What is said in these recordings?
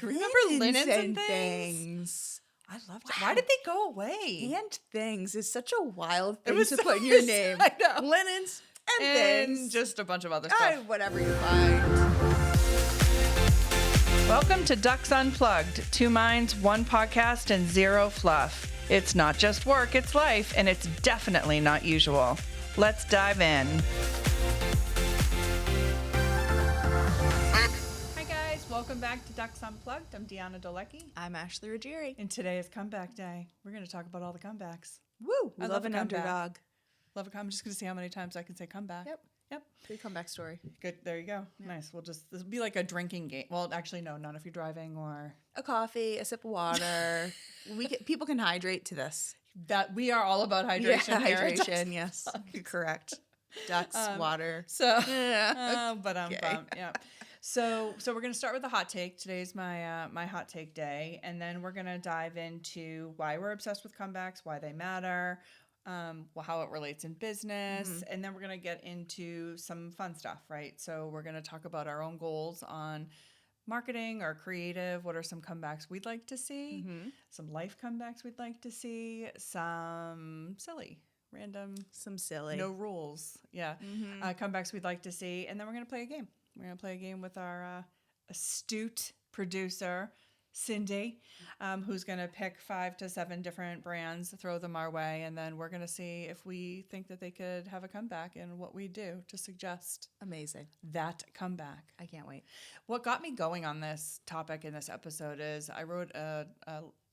Remember linens and things? I loved it. Why did they go away? And things is such a wild thing was to so- put in your name. I know. Linens and things. Just a bunch of other stuff. Whatever you find. Welcome to Ducks Unplugged. 2 minds, 1 podcast, and 0 fluff. It's not just work, it's life, and it's definitely not usual. Let's dive in. Hi guys, welcome back to Ducks Unplugged. I'm Deanna Dolecki, I'm Ashley Ruggieri. and today is comeback day. We're going to talk about all the comebacks. Woo! I I love love a an comeback. underdog. Love a comeback. I'm just going to see how many times I can say comeback. Yep. Good comeback story. Good. There you go. Yeah. Nice. This will be like a drinking game. Well, actually, no, not if you're driving or A coffee, a sip of water. People can hydrate to this. that. We are all about hydration. here at Ducks Hydration. Yes, you're correct. Ducks, water. So, Yeah. but I'm Okay. bummed. Yeah. So we're gonna start with the hot take. Today's my hot take day, and then we're gonna dive into why we're obsessed with comebacks, why they matter, how it relates in business, and then we're gonna get into some fun stuff, right? So we're gonna talk about our own goals on marketing or creative. What are some comebacks we'd like to see? Some life comebacks we'd like to see. Some silly, random, Some silly. no rules. Yeah. Comebacks we'd like to see. And then we're going to play a game. We're going to play a game with our astute producer, Cindy, who's going to pick 5 to 7 different brands, throw them our way, and then we're going to see if we think that they could have a comeback and what we do to suggest Amazing. that comeback. I can't wait. What got me going on this topic in this episode is I wrote a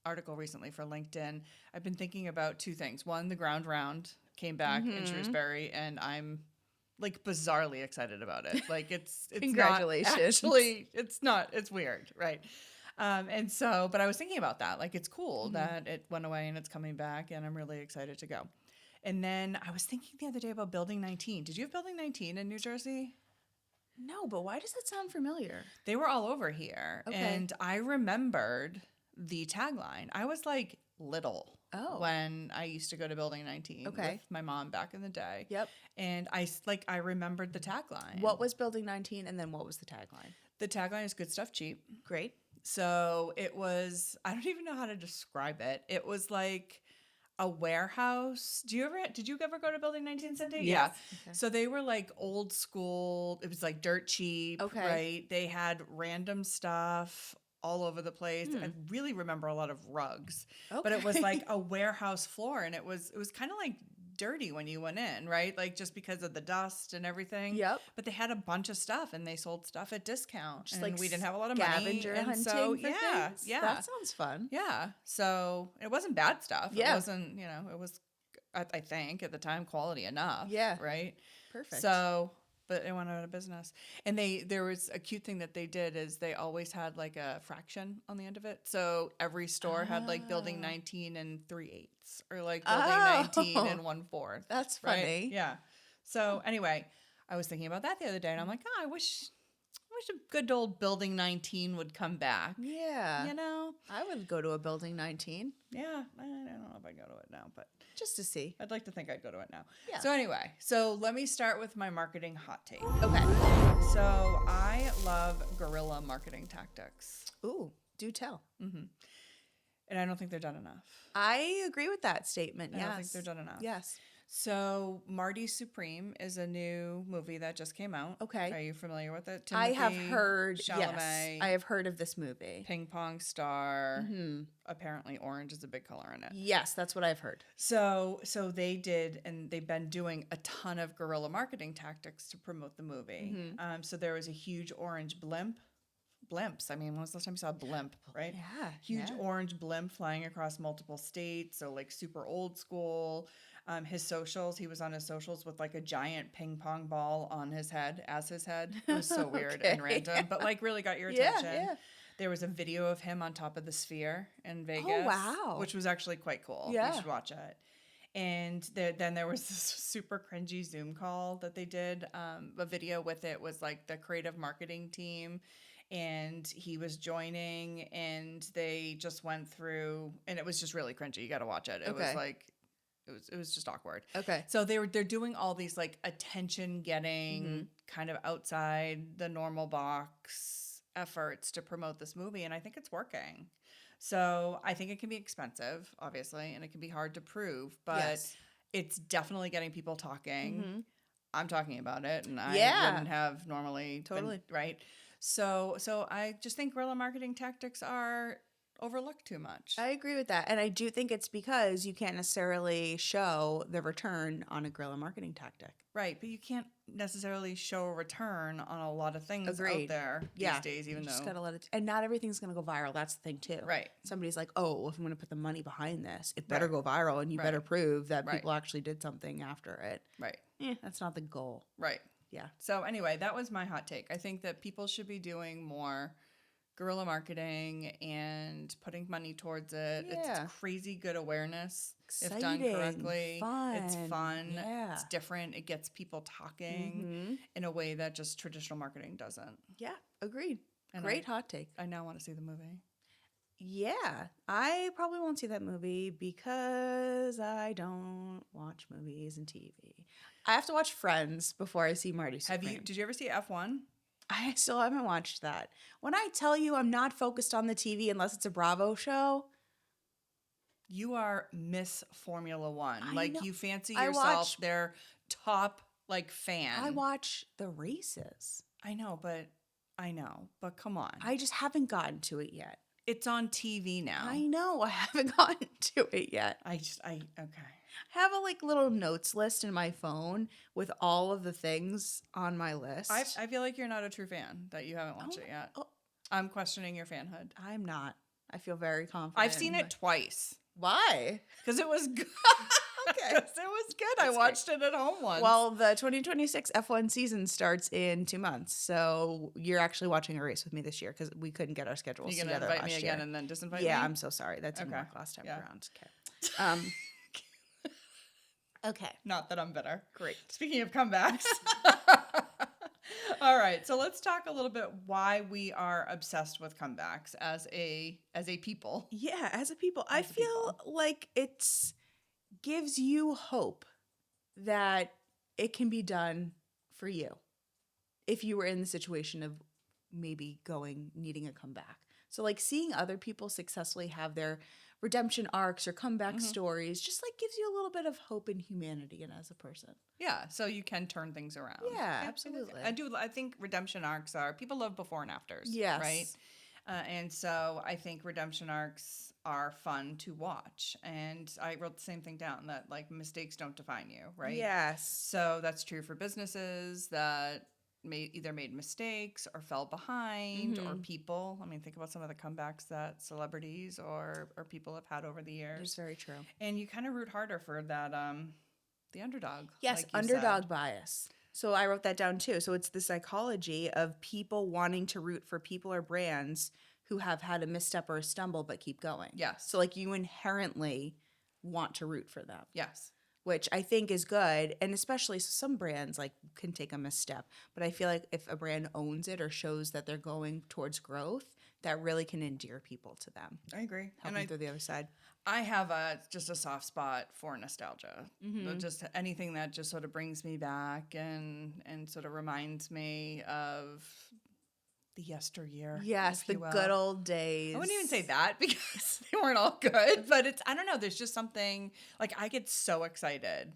article recently for LinkedIn. I've been thinking about 2 things. One, the ground round came back in Shrewsbury, and I'm like bizarrely excited about it. Like it's Congratulations. Not actually, it's weird, right? But I was thinking about that. Like it's cool that it went away and it's coming back, and I'm really excited to go. And then I was thinking the other day about Building 19. Did you have Building 19 in New Jersey? No, but why does that sound familiar? They were all over here. Okay. And I remembered the tagline. I was like little when I used to go to Building 19 with my mom back in the day. Yep. And I remembered the tagline. What was Building 19 and then what was the tagline? The tagline is good stuff cheap. Great. So it was, I don't even know how to describe it. It was like a warehouse. Did you ever go to Building 19, Cindy? Yes. Yeah. Okay. So they were like old school. It was like dirt cheap, right? They had random stuff all over the place. I really remember a lot of rugs, but it was like a warehouse floor, and it was kind of like dirty when you went in, right? Like just because of the dust and everything. Yep. But they had a bunch of stuff, and they sold stuff at discount. Just and like we didn't have a lot of money. scavenger And hunting so, for yeah, things? yeah. That sounds fun. Yeah. So it wasn't bad stuff. Yeah. It wasn't, it was, I think at the time, quality enough. Yeah. Right. Perfect. So, but it went out of business. And there was a cute thing that they did is they always had like a fraction on the end of it. So every store had like Building 19 and 3/8 or like Building 19 and 1/4. That's Right? funny. Yeah. So anyway, I was thinking about that the other day, and I'm like, I wish a good old Building 19 would come back. Yeah. I I would go to a Building 19 Yeah, I don't know if I go to it now, but just to see. I'd like to think I'd go to it now. Yeah. So anyway, let me start with my marketing hot take. Okay. So I love guerrilla marketing tactics, Ooh, do tell. and I don't think they're done enough. I agree with that statement. I Yes. don't think they're done enough. Yes. So Marty Supreme is a new movie that just came out. Okay. Are you familiar with it? I have Timothy heard. Chalamet, Yes. I have heard of this movie. ping pong star. Apparently orange is a big color in it. Yes, that's what I've heard. So they did, and they've been doing a ton of guerrilla marketing tactics to promote the movie. So there was a huge orange blimps. I mean, when was the last time you saw a blimp, right? Yeah. Huge yeah. orange blimp flying across multiple states. So like super old school. His socials, he was on his socials with like a giant ping pong ball on his head as his head. It was so weird and random, but like really got your attention. Yeah. There was a video of him on top of the Sphere in Vegas. Oh, wow. Which was actually quite cool. Yeah. You should watch it. And then there was this super cringy Zoom call that they did. A video with it was like the creative marketing team, and he was joining, and they just went through, and it was just really cringy. You got to watch it. It was like, it was just awkward. Okay. So they're doing all these like attention getting kind of outside the normal box efforts to promote this movie, and I think it's working. So I think it can be expensive, obviously, and it can be hard to prove, but Yes. it's definitely getting people talking. Mm-hmm. I'm talking about it, and I Yeah. wouldn't have normally Totally. been, right? So I just think guerrilla marketing tactics are overlooked too much. I agree with that. And I do think it's because you can't necessarily show the return on a guerrilla marketing tactic. Right, but you can't necessarily show a return on a lot of things out Agreed. there Yeah. these days, even You just though. gotta let it, and not everything's gonna go viral. That's the thing too. Right. Somebody's like, oh, well, if I'm gonna put the money behind this, it better Right. go viral, and you Right. better prove that Right. people actually did something after it. Right. That's not the goal. Right. Yeah. So anyway, that was my hot take. I think that people should be doing more guerrilla marketing and putting money towards it. Yeah. It's crazy good awareness if done Exciting, correctly. It's fun. fun. Yeah. It's different. It gets people talking Mhm. in a way that just traditional marketing doesn't. Yeah. Agreed. And Great hot take. I now want to see the movie. Yeah, I probably won't see that movie because I don't watch movies and TV. I have to watch Friends before I see Marty Supreme. Did you ever see F1? I still haven't watched that. When I tell you I'm not focused on the TV unless it's a Bravo show, You are Miss Formula One. I Like know. you fancy I yourself watch- their top fan. I watch the races. I know, but come on. I just haven't gotten to it yet. It's on TV now. I know I haven't gotten to it yet. okay. I have a little notes list in my phone with all of the things on my list. I feel like you're not a true fan, that you haven't watched it yet. oh. I'm questioning your fanhood. I'm not. I feel very confident. I've seen it twice Why? because it was good. Okay. 'Cause it was good. I watched it at home once. Well, the 2026 F1 season starts in 2 months, so you're actually watching a race with me this year because we couldn't get our schedules you're gonna together invite last me again year. and then disinvite Yeah, me? I'm so sorry. That didn't Okay. work last time Yeah. around. Okay. Okay. Not that I'm bitter. Great. Speaking of comebacks. All right, so let's talk a little bit why we are obsessed with comebacks as a people. Yeah, as a people, I As a feel like it's gives you hope that it can be done for you if you were in the situation of maybe needing a comeback. So seeing other people successfully have their redemption arcs or comeback stories just gives you a little bit of hope in humanity and as a person. Yeah, so you can turn things around. Yeah, absolutely. I think redemption arcs are people love before and afters. Yes. Right. And so I think redemption arcs are fun to watch. And I wrote the same thing down that mistakes don't define you. Right. Yes. So that's true for businesses that either made mistakes or fell behind or people. I mean, think about some of the comebacks that celebrities or people have had over the years. It's very true. And you kind of root harder for that, the underdog. Yes, like you underdog said. bias. So I wrote that down too. So it's the psychology of people wanting to root for people or brands who have had a misstep or a stumble but keep going. Yes. So you inherently want to root for them, Yes. which I think is good. And especially some brands can take a misstep. But I feel like if a brand owns it or shows that they're going towards growth, that really can endear people to them. I agree. Help And them through the other side. I have just a soft spot for nostalgia. Just anything that just sort of brings me back and sort of reminds me of the yesteryear. Yes, if the you will. good old days. I wouldn't even say that because they weren't all good, but I don't know. There's just something I get so excited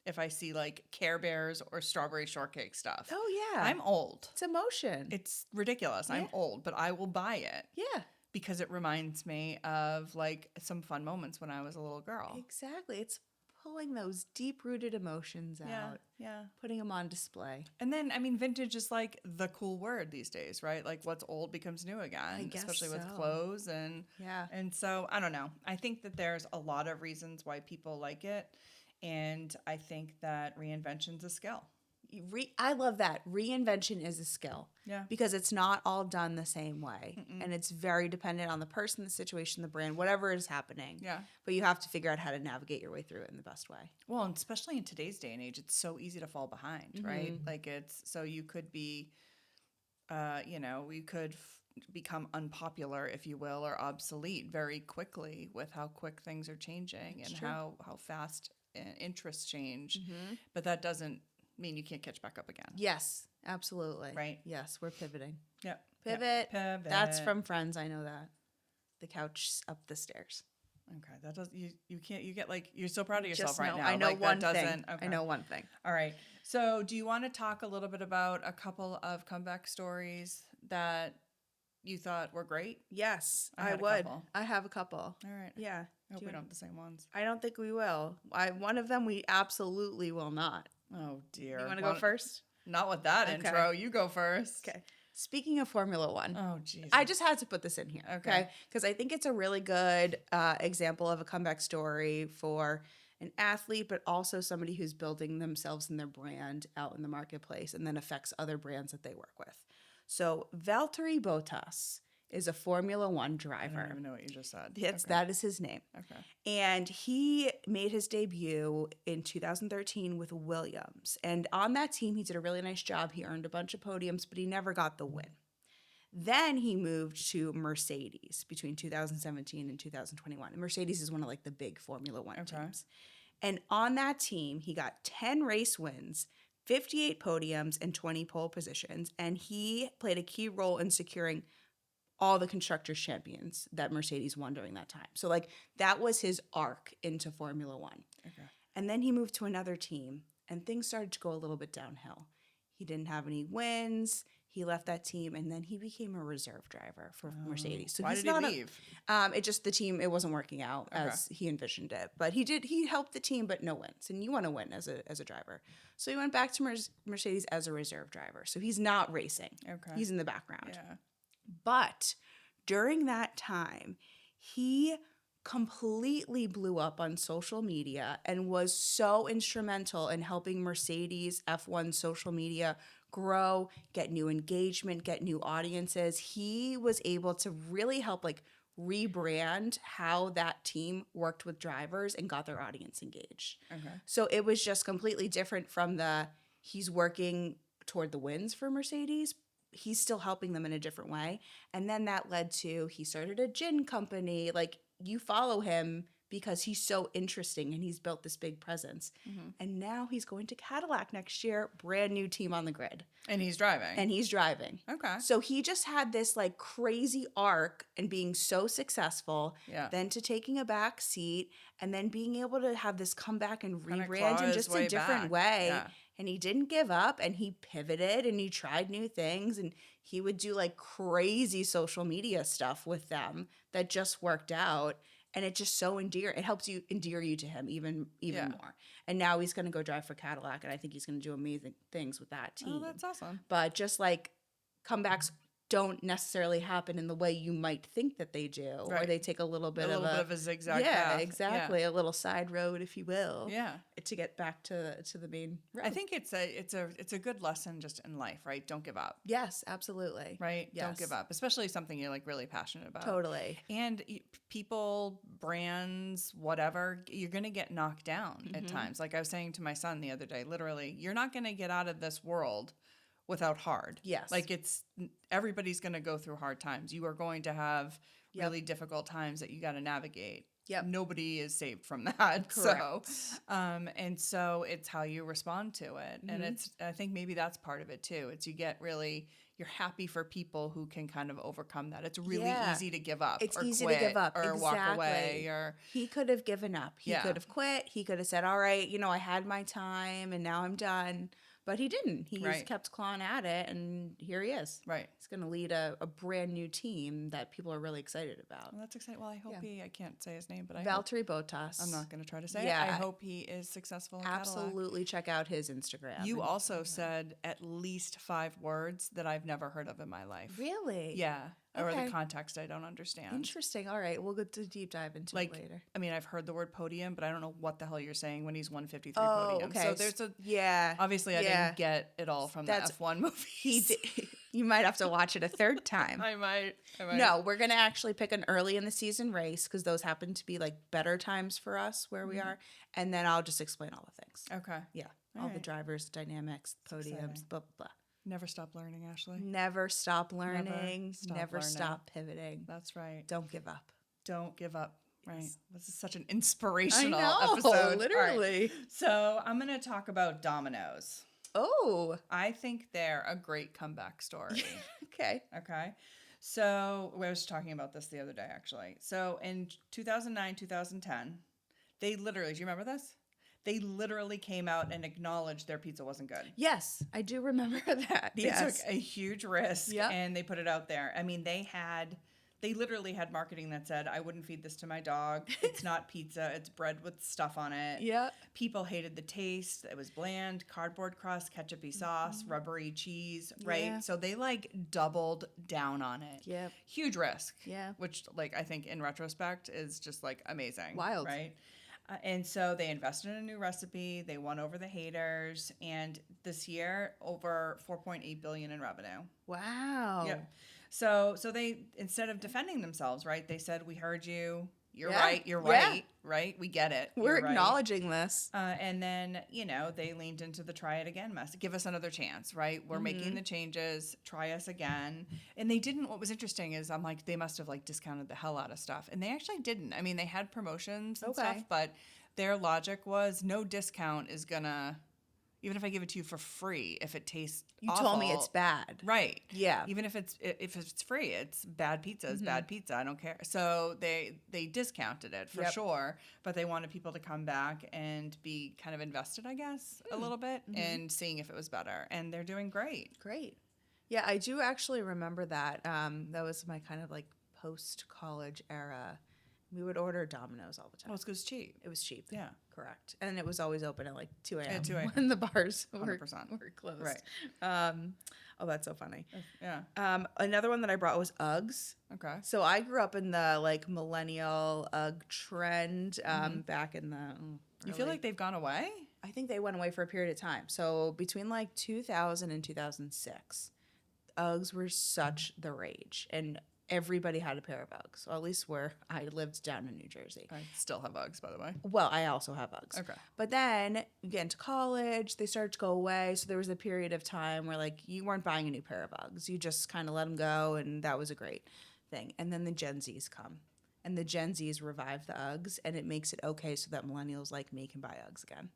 if I see Care Bears or strawberry shortcake stuff. Oh, yeah. I'm old. It's emotion. It's ridiculous. I'm Yeah. old, but I will buy it. Yeah. Because it reminds me of some fun moments when I was a little girl. Exactly. It's pulling those deep-rooted emotions out, Yeah. putting them on display. And then, vintage is the cool word these days, right? What's old becomes new again, I guess especially with so. clothes and Yeah. and so I don't know. I think that there's a lot of reasons why people like it, and I think that reinvention's a skill. I love that. Reinvention is a skill. Yeah. Because it's not all done the same way. And it's very dependent on the person, the situation, the brand, whatever is happening. Yeah. But you have to figure out how to navigate your way through it in the best way. Well, and especially in today's day and age, it's so easy to fall behind, right? It's so you could be, we could become unpopular, if you will, or obsolete very quickly with how quick things are changing and true. how fast interests change. But that doesn't mean you can't catch back up again. Yes, absolutely. Right. Yes, we're pivoting. Yep. Pivot. Pivot. That's from Friends. I know that. The couch up the stairs. Okay, that does you can't you get like you're so proud of yourself Just right know, now. I know like, one that thing. doesn't. I Okay. know one thing. All right. So, do you want to talk a little bit about a couple of comeback stories that you thought were great? Yes, I I had a would. couple. I have a couple. All right. Yeah. I hope Do we you- don't have the same ones. I don't think we will. One of them we absolutely will not. Oh dear. You want to go first? Not with that Okay. intro. You go first. Okay. Speaking of Formula One, Oh jeez. I just had to put this in here. Okay. Because I think it's a really good example of a comeback story for an athlete, but also somebody who's building themselves and their brand out in the marketplace and then affects other brands that they work with. So Valtteri Bottas is a Formula One I don't driver. even know what you just said. That is his name. Okay. And he made his debut in 2013 with Williams. And on that team, he did a really nice job. He earned a bunch of podiums, but he never got the win. Then he moved to Mercedes between 2017 and 2021. And Mercedes is one of like the big Formula One teams. And on that team, he got 10 race wins, 58 podiums, and 20 pole positions. And he played a key role in securing all the constructors champions that Mercedes won during that time. So like that was his arc into Formula One. Okay. And then he moved to another team and things started to go a little bit downhill. He didn't have any wins. He left that team and then he became a reserve driver for Mercedes. So Why he's did he not leave? it just the team, it wasn't working out as he envisioned it. But he helped the team, but no wins. And you want to win as a driver. So he went back to Mercedes as a reserve driver. So he's not racing. Okay. He's in the background. Yeah. But during that time, he completely blew up on social media and was so instrumental in helping Mercedes F1 social media grow, get new engagement, get new audiences. He was able to really help like rebrand how that team worked with drivers and got their audience engaged. Okay. So it was just completely different from he's working toward the wins for Mercedes. He's still helping them in a different way. And then that led to he started a gin company. Like you follow him because he's so interesting and he's built this big presence. Mm-hmm. And now he's going to Cadillac next year, brand new team on the grid. And he's driving. Okay. So he just had this like crazy arc and being so successful, Yeah. then to taking a back seat and then being able to have this comeback and Kinda rebrand claw in his just way a different back. way. Yeah. And he didn't give up and he pivoted and he tried new things and he would do like crazy social media stuff with them that just worked out. And it just so it helps you endear you to him even Yeah. more. And now he's going to go drive for Cadillac and I think he's going to do amazing things with that team. Oh, that's awesome. But just like comebacks don't necessarily happen in the way you might think that they do, or Right. they take a little bit a of little bit of a zigzag yeah, path. exactly, a little side road, if you will, Yeah. to get back to the main road. I think it's a good lesson just in life, right? Don't give up, yes, absolutely, right? Don't Yes. give up, especially something you're like really passionate about. totally. And people, brands, whatever, you're going to get knocked down at times. Like I was saying to my son the other day, literally, you're not going to get out of this world without hard. Yes. Like everybody's going to go through hard times. You are going to have Yep. really difficult times that you got to navigate. Yep. Nobody is saved from that. Correct. So, and so it's how you respond to it. And I think maybe that's part of it too. It's you're happy for people who can kind of overcome that. It's really Yeah. easy to give up. It's or easy quit to give up, or walk away exactly. or He could have given up. He Yeah. could have quit. He could have said, all right, I had my time and now I'm done. But he didn't. He Right. kept clawing at it, and here he is. right. He's going to lead a brand new team that people are really excited about. Well, that's exciting. Well, I hope Yeah. I can't say his name, but I hope, Valtteri Bottas. I'm not going to try to say Yeah. it. I hope he is successful in Cadillac. Absolutely check out his Instagram. You and- also said at least 5 words that I've never heard of in my life. Really? Yeah. Or Okay. the context I don't understand. Interesting. All right. We'll go to deep dive into Like, it later. I mean, I've heard the word podium, but I don't know what the hell you're saying when he's won 53 Oh, podiums. okay. So there's Yeah. obviously I Yeah. didn't get it all from That's- the F1 movies. He did. You might have to watch it a third time. I might. No, we're going to actually pick an early in the season race because those happen to be like better times for us where we are. And then I'll just explain all the things. Okay. Yeah. All All the right. drivers, dynamics, podiums, exciting. blah, blah, blah. Never stop learning, Ashley. Never stop learning. stop Never learning. stop pivoting. That's right. Don't give up. Don't give up. Right. Yes. This is such an inspirational I know, episode. All right. literally. So I'm going to talk about Domino's. Oh. I think they're a great comeback story. Okay. Okay. So I was talking about this the other day, actually. So in 2009, 2010, they literally, do you remember this? They literally came out and acknowledged their pizza wasn't good. Yes, I do remember that. They Yes. took a huge risk Yep. and they put it out there. I mean, they literally had marketing that said, I wouldn't feed this to my dog. It's not pizza. It's bread with stuff on it. Yeah. People hated the taste. It was bland, cardboard crust, ketchupy sauce, rubbery cheese, right? Yeah. So they like doubled down on it. Yep. Huge risk. Yeah. Which like I think in retrospect is just like amazing. Wild. Right? And so they invested in a new recipe. They won over the haters. And this year, over $4.8 billion in revenue. Wow. Yep. So they, instead of defending themselves, right, they said, we heard you. You're Yeah. right. You're Yeah. right. Right. We get it. We're You're right. acknowledging this. And then, they leaned into the try it again message. Give us another chance, right? We're making the changes. Try us again. And they didn't. What was interesting is I'm like, they must have like discounted the hell out of stuff. And they actually didn't. I mean, they had promotions and stuff, but their logic was no discount is going to, even if I give it to you for free, if it tastes awful, Told me it's bad. right? Yeah. Even if it's free, it's bad pizza. It's bad pizza. I don't care. So they discounted it for sure, but they wanted people to come back and be kind of invested, I guess, a little bit in seeing if it was better. And they're doing great. Great. Yeah, I do actually remember that. That was my kind of like post-college era. We would order Domino's all the time. Well, it's 'cause it's cheap. It was cheap. Yeah. Correct. And it was always open at like 2 a.m. At 2 a.m. when the bars were 100%. closed. Right. Oh, that's so funny. Yeah. Another one that I brought was Uggs. Okay. So I grew up in the like millennial Ugg trend back in the You feel like they've gone away? I think they went away for a period of time. So between like 2000 and 2006, Uggs were such the rage. And everybody had a pair of Uggs. So at least where I lived down in New Jersey. I still have Uggs, by the way. Well, I also have Uggs. Okay. But then you get into college, they started to go away. So there was a period of time where like you weren't buying a new pair of Uggs. You just kind of let them go, and that was a great thing. And then the Gen Zs come. And the Gen Zs revive the Uggs, and it makes it okay so that millennials like me can buy Uggs again.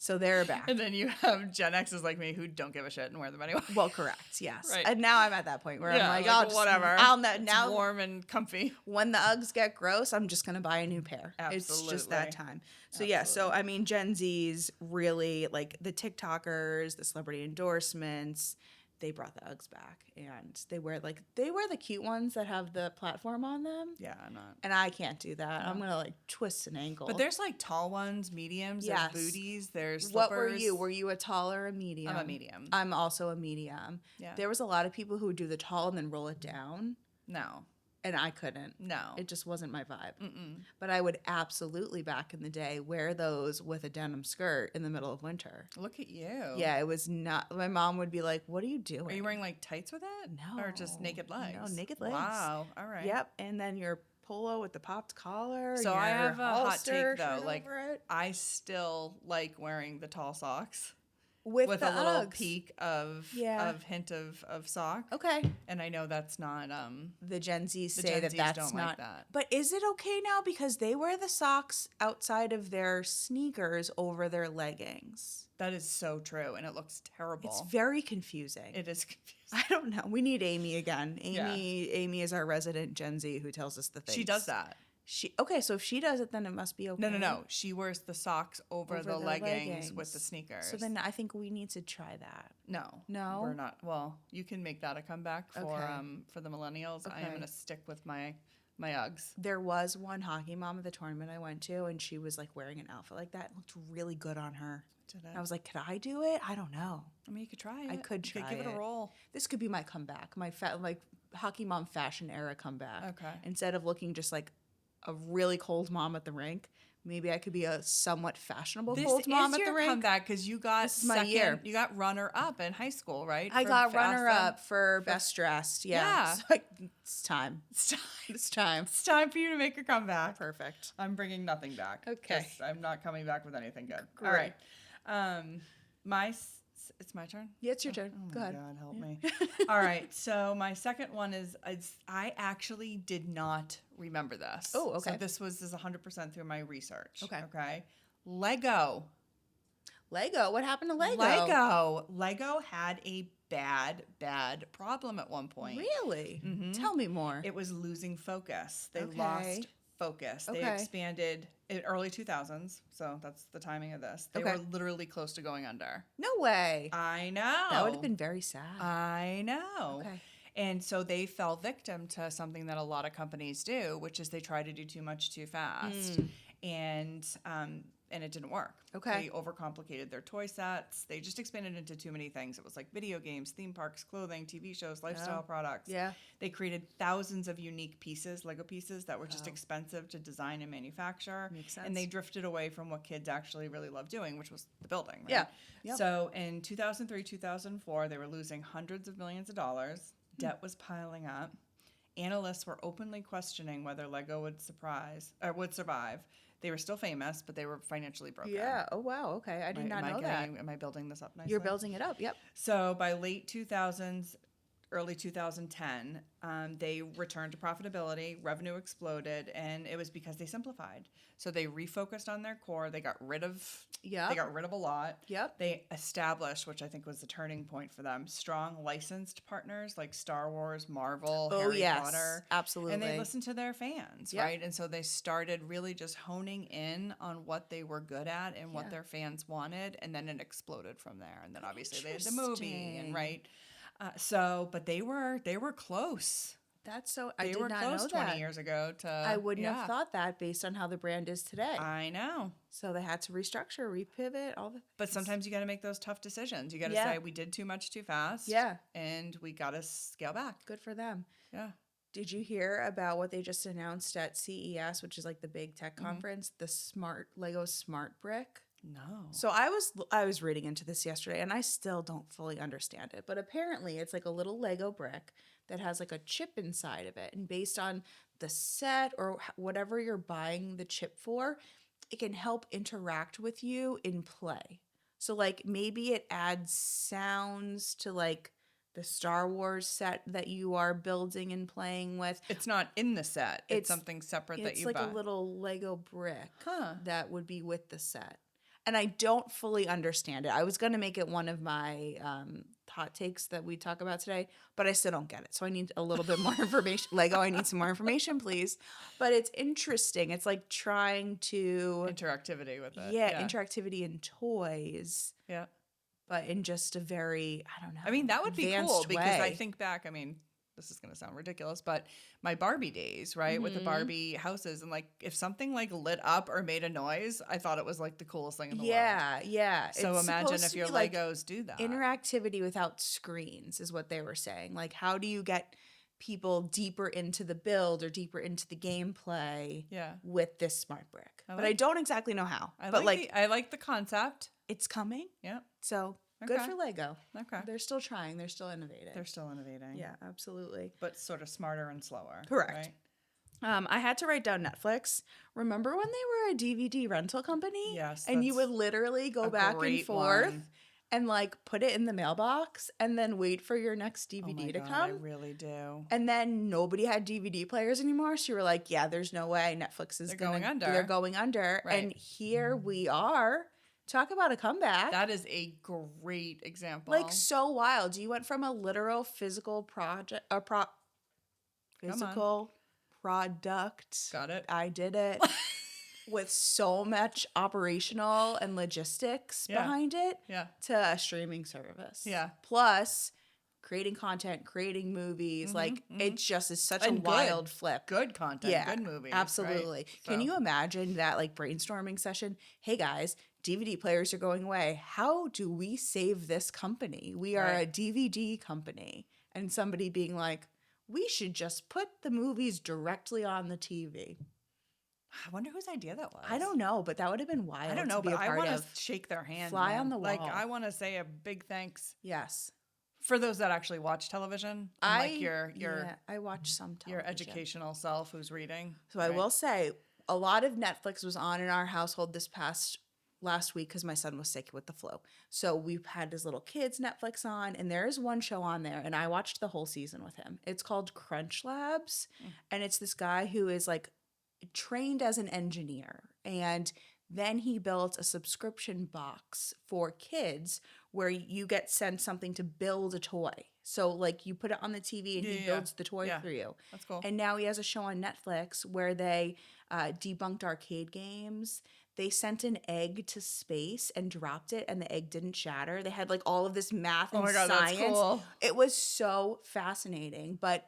So they're back. And then you have Gen X's like me who don't give a shit and wear them anyway. Well, correct, yes. Right. And now I'm at that point where I'm like, well, I'll just, whatever. I'll know, It's now warm and comfy. when the Uggs get gross, I'm just going to buy a new pair. It's just that Absolutely. time. So yeah, so I mean, Gen Zs really, like the TikTokers, the celebrity endorsements, they brought the Uggs back, and they wear the cute ones that have the platform on them. Yeah, I'm not. And I can't do that. I'm gonna like twist an ankle. But there's like tall ones, mediums, Yes. there's booties, there's slippers. What were you? Were you a tall or a medium? I'm a medium. I'm also a medium. Yeah. There was a lot of people who would do the tall and then roll it down, No. and I couldn't. No. It just wasn't my vibe. Mm-mm. But I would absolutely back in the day wear those with a denim skirt in the middle of winter. Look at you. Yeah, it was not. My mom would be like, "What are you doing?" Are you wearing like tights with it? No. Or just naked legs? No, naked legs. Wow. All right. Yep, and then your polo with the popped collar. So I your have a hot halter take though. shirt Like over it. I still like wearing the tall socks with a little Uggs. peak of hint of sock. Okay, And I know that's not the Gen Zs the say Gen that Zs that's don't not. like that. But is it okay now because they wear the socks outside of their sneakers over their leggings? That is so true, and it looks terrible. It's very confusing. It is confusing. I don't know. We need Amy again. Yeah. Amy is our resident Gen Z who tells us the things. She does that. Okay, so if she does it, then it must be okay. No. She wears the socks over the leggings with the sneakers. So then I think we need to try that. No, No? we're not. Well, you can make that a comeback for Okay. the millennials. I am Okay. going to stick with my Uggs. There was one hockey mom at the tournament I went to, and she was like wearing an outfit like that. It looked really good on her. Did And I was like, could I do it? I don't know. I mean, you could try it. I could You try give it a it. roll. This could be my comeback, my hockey mom fashion era comeback. Okay. Instead of looking just like a really cold mom at the rink, maybe I could be a somewhat fashionable This cold mom is at the your rink. comeback because you got This is my second. year. You got runner up in high school, right? I For got Fast runner and- up for best dressed. Yeah. Yeah. So it's time. It's time. It's time. It's time for you to make your comeback. Perfect. I'm bringing nothing back. Okay. 'Cause I'm not coming back with anything good. Great. All right. It's my turn. Yeah, it's your turn. Oh Go my ahead. God, help me. All right. So my second one is I actually did not remember this. Oh, okay. So this is 100% through my research. Okay. Okay. Lego. Lego. What happened to Lego? Lego had a bad problem at one point. Really? Mhm. Tell me more. It was losing focus. They Okay. lost focus. They Okay. expanded in early 2000s, so that's the timing of this. They Okay. were literally close to going under. No way. I know. That would have been very sad. I know. Okay. And so they fell victim to something that a lot of companies do, which is they try to do too much too fast. And it didn't work. Okay. They overcomplicated their toy sets. They just expanded into too many things. It was like video games, theme parks, clothing, TV shows, lifestyle products. Yeah. They created thousands of unique pieces, Lego pieces, that were just expensive to design and manufacture. Makes sense. And they drifted away from what kids actually really love doing, which was the building. Right? Yeah. Yep. So in 2003, 2004, they were losing hundreds of millions of dollars. Debt was piling up. Analysts were openly questioning whether Lego would survive. They were still famous, but they were financially broken. Yeah. Oh, wow. Okay. I did not know that. Am I building this up nicely? You're building it up. Yep. So by late 2000s, early 2010, they returned to profitability, revenue exploded, and it was because they simplified. So they refocused on their core. They got rid of a lot. Yep. They established, which I think was the turning point for them, strong licensed partners like Star Wars, Marvel, Harry Potter. Absolutely. And they listened to their fans, right? And so they started really just honing in on what they were good at and what their fans wanted, and then it exploded from there. And then obviously they had the movie, and right. But they were close. That's so. I They did were not close know 20 that. years ago to. I wouldn't have thought that based on how the brand is today. I know. So they had to restructure, repivot, all the. But sometimes you got to make those tough decisions. You got to Yeah. say we did too much too fast. Yeah. And we got to scale back. Good for them. Yeah. Did you hear about what they just announced at CES, which is like the big tech conference, the Lego Smart Brick? No. So I was reading into this yesterday, and I still don't fully understand it. But apparently, it's like a little Lego brick that has like a chip inside of it, and based on the set or whatever you're buying the chip for, it can help interact with you in play. So like maybe it adds sounds to like the Star Wars set that you are building and playing with. It's not in the set. It's something separate that you buy. It's like a little Lego brick Huh. that would be with the set. And I don't fully understand it. I was going to make it one of my hot takes that we talk about today, but I still don't get it. So I need a little bit more information. Lego, I need some more information, please. But it's interesting. It's like trying to... Interactivity with it. Yeah, interactivity in toys. Yeah. But in just a very, I don't know. I mean, that would be cool advanced because I way. think back, I mean, this is going to sound ridiculous, but my Barbie days, right, with the Barbie houses, and like if something like lit up or made a noise, I thought it was like the coolest thing in the world. Yeah. So It's imagine supposed if to your be, like, Legos do that. interactivity without screens is what they were saying. Like, how do you get people deeper into the build or deeper into the gameplay with this smart brick? But I don't exactly know how. I but I like the concept. it's coming. Yeah. So good Okay. for Lego. Okay. They're still trying. They're still innovating. They're still innovating. Yeah, absolutely. But sort of smarter and slower. Correct. Right? I had to write down Netflix. Remember when they were a DVD rental company? Yes. And you that's would literally go a back and great forth one. and like put it in the mailbox and then wait for your next DVD oh my to God, come. I really do. And then nobody had DVD players anymore. So you were like, yeah, there's no way Netflix is They're going under. They're going under. Right. And here we are. Talk about a comeback. That is a great example. Like so wild. You went from a literal physical physical product. Got it. I did it. With so much operational and logistics behind it to a streaming service. Yeah. Plus creating content, creating movies. Like it just is such a wild flip. Good content, Yeah, good movies. absolutely. Right? Can you imagine that like brainstorming session? Hey guys, DVD players are going away. How do we save this company? We are a DVD company. And somebody being like, we should just put the movies directly on the TV. I wonder whose idea that was. I don't know, but that would have been wild. I don't know, to be but a I part want to of. shake their hand. Fly man. on the Like, wall. I want to say a big thanks Yes. for those that actually watch television. And like your I watch some television. your educational self who's reading. So I will say a lot of Netflix was on in our household last week because my son was sick with the flu. So we've had his little kids Netflix on, and there is one show on there, and I watched the whole season with him. It's called Crunch Labs, and it's this guy who is like trained as an engineer, and Then he built a subscription box for kids where you get sent something to build a toy. So like you put it on the TV and he builds the toy Yeah. for you. That's cool. And now he has a show on Netflix where they debunked arcade games. They sent an egg to space and dropped it, and the egg didn't shatter. They had like all of this math and Oh my God, science. that's cool. It was so fascinating, but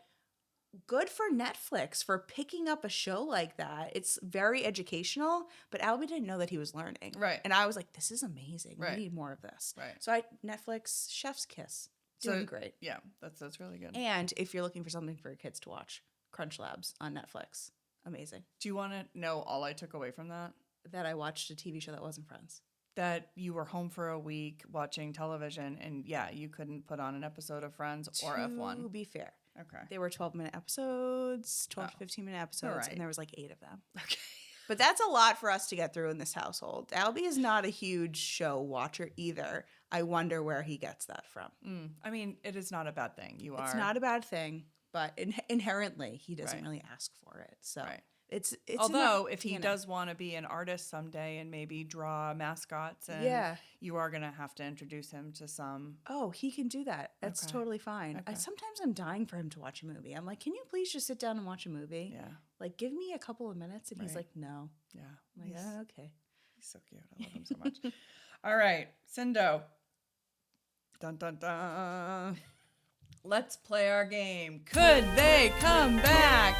good for Netflix for picking up a show like that. It's very educational, but Albie didn't know that he was learning. Right. And I was like, this is amazing. Right. We need more of this. Right. So Netflix, chef's kiss. Doing great. Yeah, that's really good. And if you're looking for something for your kids to watch, Crunch Labs on Netflix. Amazing. Do you want to know all I took away from that? That I watched a TV show that wasn't Friends. That you were home for a week watching television, and yeah, you couldn't put on an episode of Friends or F1. To be fair. Okay. They were 12-minute episodes, 12 to 15-minute episodes, right. and there was like 8 of them. Okay. But that's a lot for us to get through in this household. Albie is not a huge show watcher either. I wonder where he gets that from. I mean, it is not a bad thing. It's not a bad thing, but inherently he doesn't Right. really ask for it. So Right. it's Although if he DNA. does want to be an artist someday and maybe draw mascots, and Yeah. you are going to have to introduce him to some. Oh, he can do that. That's Okay. totally fine. Okay. Sometimes I'm dying for him to watch a movie. I'm like, can you please just sit down and watch a movie? Yeah. Like, give me a couple of minutes. And he's Right. like, no. Yeah. I'm like, yeah, okay. He's so cute. I love him so much. All right, Cindo. Dun dun dun. Let's play our game. Could they come back?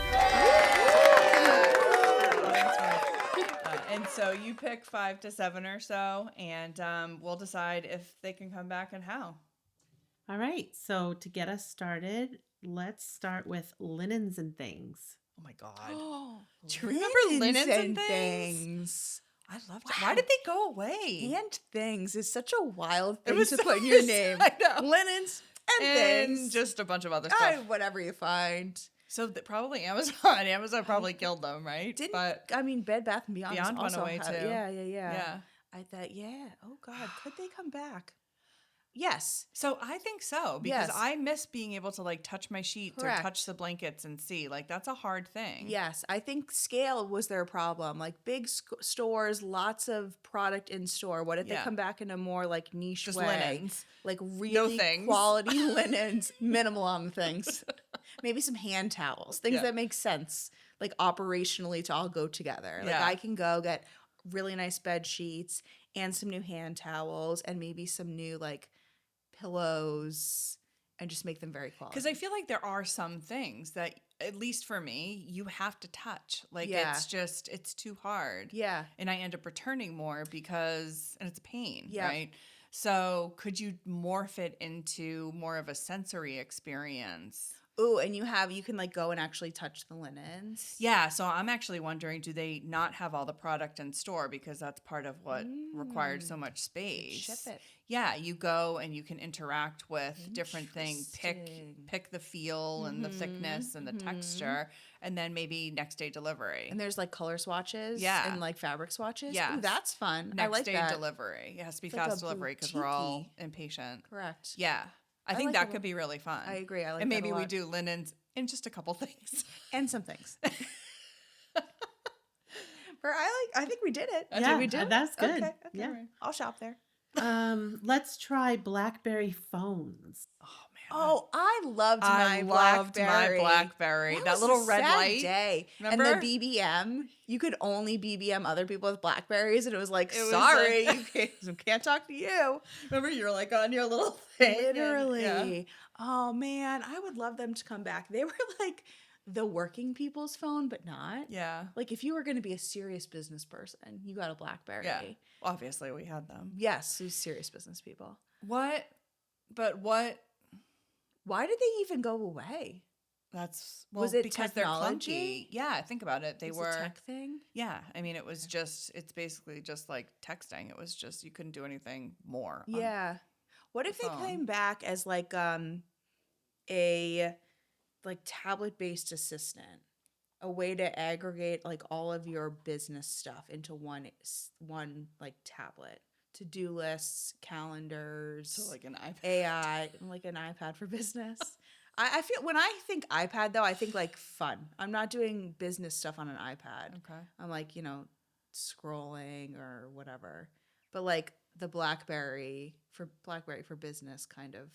And so you pick 5 to 7 or so, and we'll decide if they can come back and how. All right. So to get us started, let's start with linens and things. Oh my God. Do you remember linens and things? I love that. Why Wow. did they go away? And things is such a wild It thing was to so- put in your name. I know. Linens and And things. just a bunch of other stuff. Whatever you find. So probably Amazon. Amazon probably killed them, right? But I mean, Bed Bath and Beyond, Beyond went also away, too. Yeah. yeah. I thought, yeah. Oh God, could they come back? Yes. So I think so because Yes. I miss being able to like touch my sheets Correct. or touch the blankets and see. Like that's a hard thing. Yes, I think scale was their problem. Like big stores, lots of product in store. What if they Yeah. come back in a more like niche Just way? linens. Like really things. quality linens, minimal on the things. Maybe some hand towels, things Yeah. that make sense, like operationally to all go together. Like Yeah. I can go get really nice bed sheets and some new hand towels and maybe some new like pillows and just make them very quality. Because I feel like there are some things that, at least for me, you have to touch. Like Yeah. it's too hard. Yeah. And I end up returning more because, and it's a pain, Yeah. right? So could you morph it into more of a sensory experience? Ooh, and you can like go and actually touch the linens. Yeah, so I'm actually wondering, do they not have all the product in store because that's part of what required so much space? Ship it. Yeah, you go and you can interact with different things, Interesting. pick the feel and the thickness and the texture, and then maybe next day delivery. And there's like color swatches Yeah. and like fabric swatches. Yes. Ooh, that's fun. I Next like day that. delivery. It has to be It's like fast a delivery because we're all boutique-y. impatient. Correct. Yeah. I I think like that a- could be really fun. I agree. I like and that a maybe we lot. do linens in just a couple things. And some things. I think we did it. Yeah, Did we do it? that's good. Okay. Yeah. I'll shop there. Let's try BlackBerry phones. Oh man. Oh, I loved I my loved BlackBerry. my BlackBerry. That was little a red sad light. day. Remember? And the BBM, you could only BBM other people with Blackberries, and it was like, It was sorry, like- you can't talk to you. Remember, you were like on your little thing. and- Literally. yeah. Oh man, I would love them to come back. They were like the working people's phone, but not. Yeah. Like if you were going to be a serious business person, you got a BlackBerry. Yeah. Obviously, we had them. Yes, who's serious business people. What? Why did they even go away? That's Was it because technology? they're clunky. Yeah, think about it. They It's were. a tech thing. Yeah, I mean, it's basically just like texting. It was just you couldn't do anything more. on- Yeah. What if the they phone. came back as like a like tablet based assistant, a way to aggregate like all of your business stuff into one like tablet, to-do lists, calendars, So like an iPad. AI, like an iPad for business. I feel when I think iPad though, I think like fun. I'm not doing business stuff on an iPad. Okay. I'm like, scrolling or whatever. But like the BlackBerry for business kind of.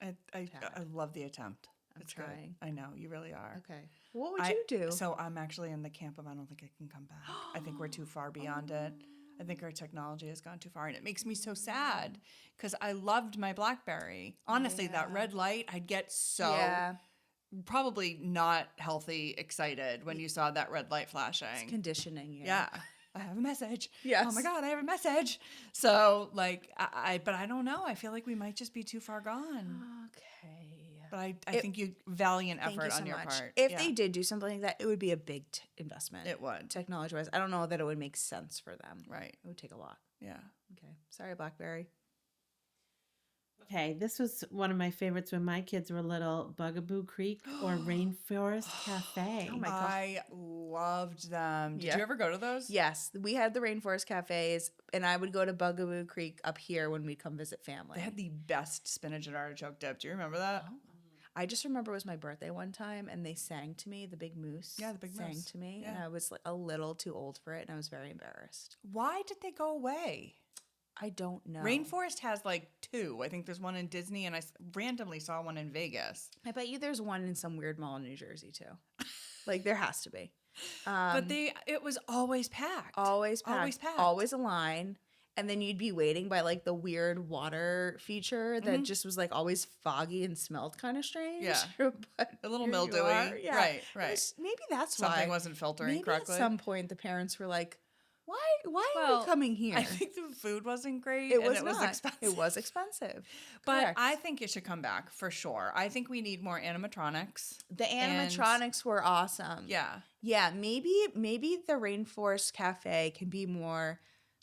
I Tag. love the attempt. I'm It's trying. good. I know you really are. Okay. What would you do? So I'm actually in the camp of I don't think I can come back. I think we're too far beyond it. I think our technology has gone too far, and it makes me so sad because I loved my BlackBerry. Honestly, that Yeah. red light, I'd get so Yeah. probably not healthy excited when you saw that red light It's flashing. conditioning you. Yeah. I have a message. Yes. Oh my God, I have a message. So like, but I don't know. I feel like we might just be too far gone. Okay. But I think you valiant Thank effort you so on your much. part. If Yeah, they did do something like that, it would be a big investment. it would. Technology-wise. I don't know that it would make sense for them. Right. It would take a lot. Yeah. Okay. Sorry, BlackBerry. Okay, this was one of my favorites when my kids were little, Bugaboo Creek or Rainforest Cafe. Oh my God. I loved them. Did Yeah. you ever go to those? Yes, we had the Rainforest Cafes, and I would go to Bugaboo Creek up here when we'd come visit family. They had the best spinach and artichoke dip. Do you remember that? Oh. I just remember it was my birthday one time, and they sang to me. The Big Moose. Yeah, the Big sang Moose. to me, and Yeah. I was like a little too old for it, and I was very embarrassed. Why did they go away? I don't know. Rainforest has like two. I think there's one in Disney, and I randomly saw one in Vegas. I bet you there's one in some weird mall in New Jersey too. Like there has to be. But it was always packed. Always packed. Always packed. Always a line. And then you'd be waiting by like the weird water feature that just was like always foggy and smelled kind of strange. Yeah. But A little here you mildewy. are. Yeah. Right, It right. was- maybe that's Something why. wasn't filtering Maybe correctly. at some point the parents were like, why are Well, we coming here? I think the food wasn't great. it and was it was not. expensive. It was expensive. But Correct. I think it should come back for sure. I think we need more animatronics. The and- animatronics were awesome. Yeah. Yeah, maybe the Rainforest Cafe can be more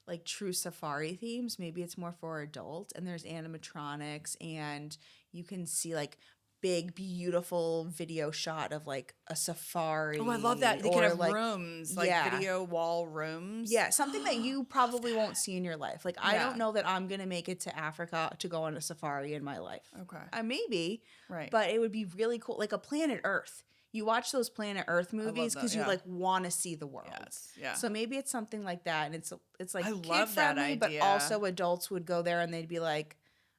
like true safari themes. Maybe it's more for adults, and there's animatronics, and you can see like big, beautiful video shot of like a safari. Oh, I love that. They could or, have like, rooms, like yeah. video wall rooms. Yeah, something that you probably won't see in your life. Like I Yeah. don't know that I'm gonna make it to Africa to go on a safari in my life. Okay. Maybe, Right. but it would be really cool, like a Planet Earth. You watch those Planet Earth movies that, because you yeah. like want to see the world. Yes. Yeah. So maybe it's something like that, and it's like I kid love that friendly, but idea. also adults would go there and they'd be like,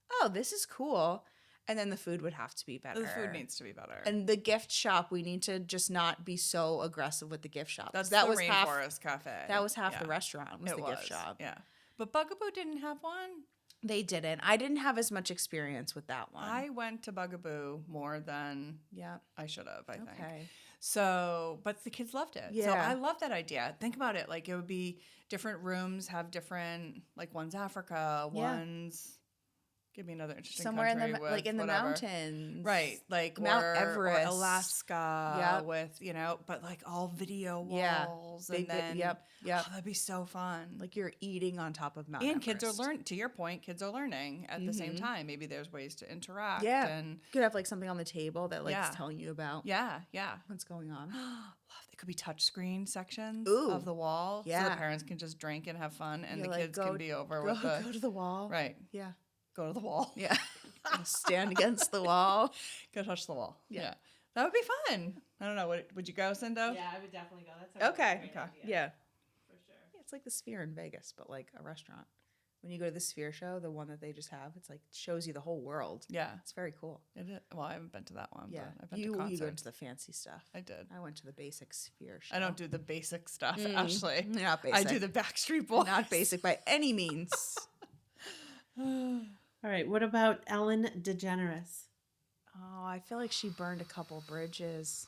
"Oh, this is cool," and then the food would have to be better. the food needs to be better. And the gift shop, we need to just not be so aggressive with the gift shop. That's that the was half. Rainforest Cafe. That was half Yeah. the restaurant. Was It the was. gift shop? Yeah. But Bugaboo didn't have one. They didn't. I didn't have as much experience with that one. I went to Bugaboo more than yeah. I should have, I think. Okay. So, but the kids loved it. So Yeah. I love that idea. Think about it. Like it would be different rooms have different, like one's Africa, Yeah. one's, give me another interesting Somewhere in country the with like in the whatever. mountains. Right. Like Mount or Everest. Alaska Yep. with, but like all video Yeah. walls. Big, and then, yep. Oh, that'd be so fun. Like you're eating on top of Mount and Everest. kids are learning, to your point, kids are learning at the same time. Maybe there's ways to interact. Yeah. And You could have like something on the table that like Yeah. is telling you about yeah. what's going on. Love. It could be touchscreen sections Ooh. of the wall, so Yeah. the parents can just drink and have fun, and You're the like, kids can be over Go, with the go to the wall. right. Yeah. Go to the wall. Yeah. Stand against the wall. Go touch the wall. Yeah. Yeah. That would be fun. I don't know. Would you go, Cindo? Yeah, I would definitely go. That's Okay. Okay. Yeah. for sure. Yeah, it's like the Sphere in Vegas, but like a restaurant. When you go to the Sphere show, the one that they just have, it's like shows you the whole world. Yeah. It's very cool. It is. Well, I haven't been to that one. Yeah. But I've been to You go concerts. into the fancy stuff. I did. I went to the basic Sphere show. I don't do the basic stuff, Mm, Ashley. Not basic. I do the Backstreet Boys. Not basic by any means. All right, what about Ellen DeGeneres? Oh, I feel like she burned a couple bridges.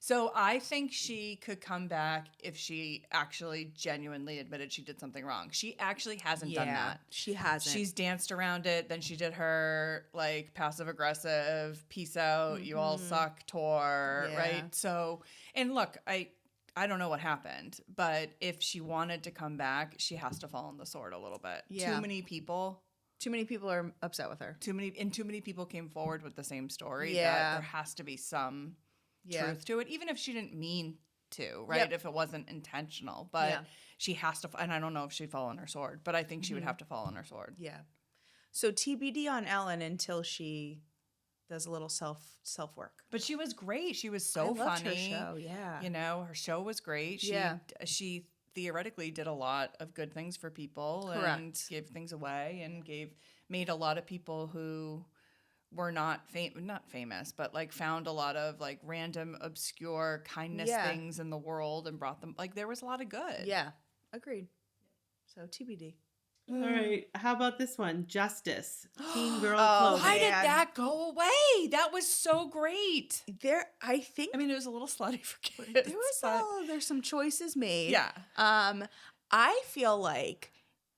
So I think she could come back if she actually genuinely admitted she did something wrong. She actually hasn't done that. She hasn't. She's danced around it. Then she did her like passive aggressive peace out, you all suck tour, Yeah. right? So, and look, I don't know what happened, but if she wanted to come back, she has to fall on the sword a little bit. Yeah. Too many people are upset with her. too many people came forward with the same story. Yeah. That there has to be some truth to it, even if she didn't mean to, right? Yep. If it wasn't intentional, but Yeah. she has to. And I don't know if she'd fall on her sword, but I think she would have to fall on her sword. Yeah. So TBD on Ellen until she does a little self work. But she was great. She was so I loved funny. her show. Yeah. You know, her show was great. Yeah. She theoretically did a lot of good things for people and Correct. gave things away and made a lot of people who were not famous, but like found a lot of like random obscure kindness Yeah. things in the world and brought them, like there was a lot of good. Yeah. Agreed. So TBD. All right. How about this one? Justice. Teen girl Oh, clothing. Why did man. that go away? That was so great. I think I mean, it was a little slutty for kids. there was but there's some choices made. yeah. I feel like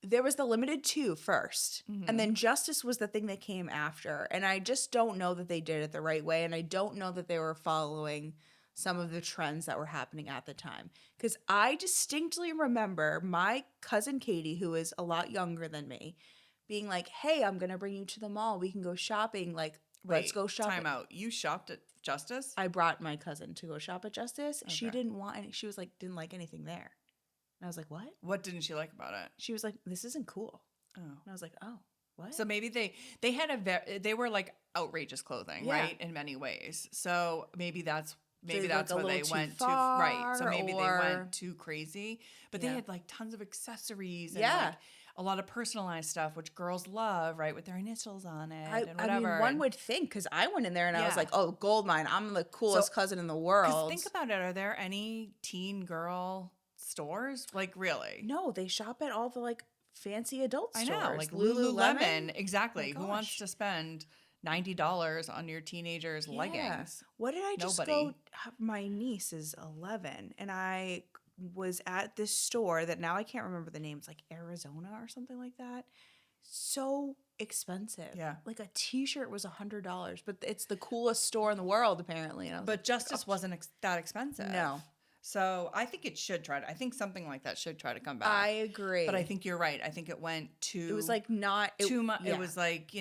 there was the limited 2 first, Mhm. and then Justice was the thing that came after. And I just don't know that they did it the right way, and I don't know that they were following some of the trends that were happening at the time. Because I distinctly remember my cousin Katie, who is a lot younger than me, being like, "Hey, I'm gonna bring you to the mall. We can go shopping. Like, let's Wait, go shopping." Time out. You shopped at Justice? I brought my cousin to go shop at Justice. She Okay. didn't want any. She was like, didn't like anything there. And I was like, what? What didn't she like about it? She was like, this isn't cool. Oh. And I was like, oh, what? So maybe they had they were like outrageous clothing, Yeah. right? In many ways. So maybe that's They that's went a where they little too went too right. So far, maybe they or- went too crazy. But they Yeah. had like tons of accessories and Yeah. like a lot of personalized stuff, which girls love, right? With their initials on it and I whatever. mean, one would think, because I went in there and I was Yeah. like, oh, gold mine. I'm the coolest cousin in the world. Think about it. Are there any teen girl stores? Like really? No, they shop at all the like fancy adult I stores. know, like Lululemon. Exactly. Who wants gosh. to spend $90 on your teenager's Yeah. leggings? What did I just Nobody. My niece is 11, and I was at this store that now I can't remember the name. It's like Arizona or something like that. So expensive. Yeah. Like a t-shirt was $100, but it's the coolest store in the world apparently. And I was But Justice wasn't that expensive. No. So I think it should try to. I think something like that should try to come back. I agree. But I think you're right. I think it went too. it was like not too much. yeah. It was like,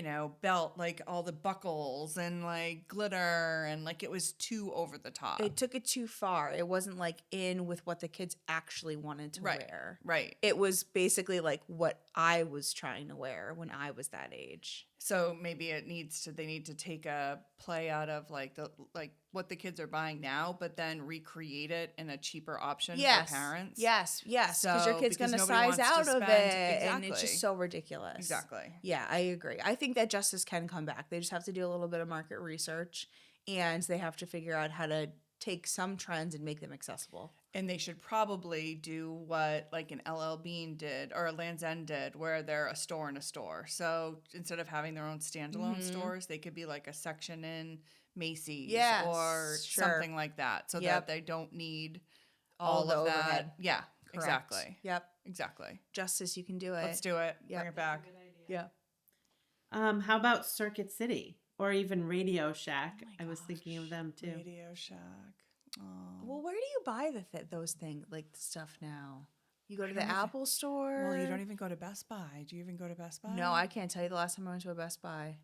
belt, like all the buckles and like glitter and like it was too over the top. It took it too far. It wasn't like in with what the kids actually wanted to Right. wear. Right. It was basically like what I was trying to wear when I was that age. So maybe they need to take a play out of like what the kids are buying now, but then recreate it in a cheaper option for parents. Yes, yes. Because your kid's because going to nobody size wants to out of it. spend- And it's Exactly. just so ridiculous. Exactly. Yeah, I agree. I think that Justice can come back. They just have to do a little bit of market research, and they have to figure out how to take some trends and make them accessible. And they should probably do what like an LL Bean did or a Land's End did, where they're a store in a store. So instead of having their own standalone Mhm. stores, they could be like a section in Macy's Yes, or sure. something like that, so Yep. that they don't need All all the of that. overhead. Yeah, Correct. exactly. Yep. Exactly. Justice, you can do it. Let's do it. Yep. Bring it back. Yeah. How about Circuit City or even Radio Shack? Oh my I was thinking of gosh. them too. Radio Shack. Oh. Well, where do you buy those things, like the stuff now? You go to the don't even- Apple store? Well, you don't even go to Best Buy. Do you even go to Best Buy? No, I can't tell you the last time I went to a Best Buy.